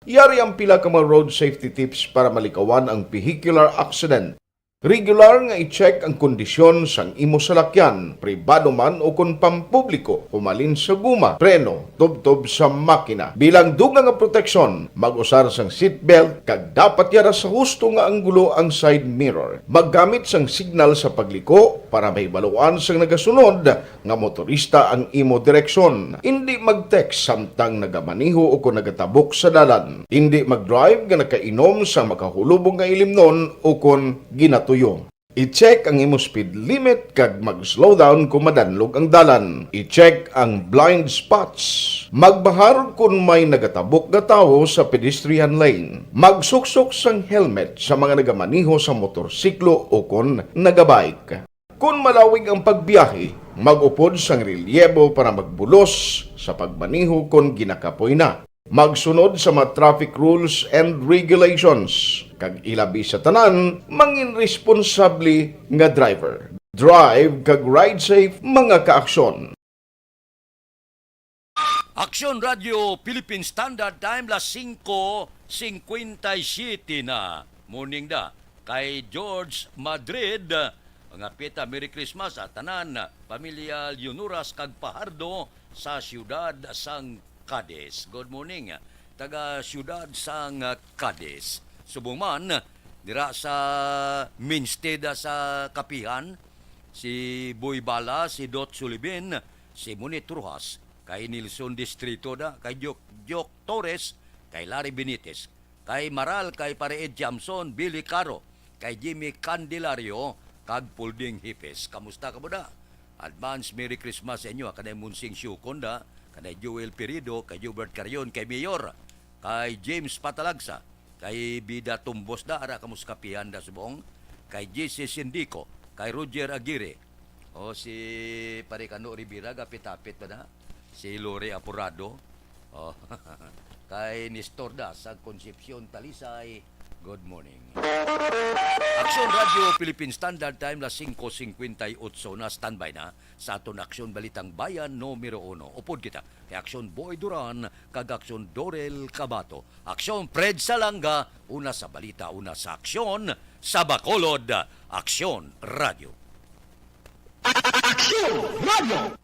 Yari ang pila ka mga road safety tips para malikawan ang vehicular accident. Regular nga i-check ang kondisyon sang imo salakyan, pribado man o kung pampubliko, humalin sa guma, preno, tubtob sa makina. Bilang dugang nga proteksyon, mag-usar sang seatbelt, kag dapat yara sa husto nga anggulo ang side mirror. Maggamit sang signal sa pagliko para mahibaluan sang nagasunod nga motorista ang imo direksyon. Hindi mag-text samtang nagamaniho o kung nagatabok sa dalan. Hindi mag-drive nga nakainom sa makahulubong nga ilimnon o kung ginatuyo. I-check ang imo speed limit kag mag-slow down kung madanlog ang dalan. I-check ang blind spots. Magbahar kung may nagatabok nga tawo sa pedestrian lane. Magsuksok sang helmet sa mga nagamaniho sa motorsiklo o kung nagabike. Kung malawig ang pagbiyahe, mag-upod sang relyebo para magbulos sa pagmaniho kung ginakapoy na. Magsunod sa mga traffic rules and regulations. Kag ilabi sa tanan, mangin responsabli nga driver. Drive kag ride safe mga kaaksyon. Aksyon Radio Philippine Standard Time las 5:57 na. Morning da. Kay George Madrid, mga pita Merry Christmas at tanan, pamilya Leonoras kag Pahardo sa siyudad sang Cadiz. Good morning. Taga siyudad sang Cadiz. Subong man, dira sa Minsteda sa Kapihan, si Boy Bala, si Dot Sulibin, si Munit Rojas, kay Nilson Distrito da, kay Jok Torres, kay Larry Benitez, kay Maral, kay Pareed Jamson, Billy Caro, kay Jimmy Candelario, kag Pulding Hipes. Kamusta ka mo da? Advance Merry Christmas sa inyo. Kanay Munsing Syukonda, kanay Joel Perido, kay Hubert Carion, kay Mayor, kay James Patalagsa, kay Bida Tumbos da, ara kamuskapihan da subong, kay JC Sindico, kay Roger Aguirre, o si Paricano Rivera, gapit-apit ba na? Si Lore Apurado, o kay Nestor da, sa Concepcion Talisay. Good morning. Aksyon Radio Philippine Standard Time las 5:58 na standby na sa aton Aksyon Balitang Bayan numero 1. Upod kita kay Aksyon Boy Duran kag Aksyon Dorel Cabato. Aksyon Fred Salanga, una sa balita, una sa aksyon sa Bacolod. Aksyon Radio. Aksyon Radio!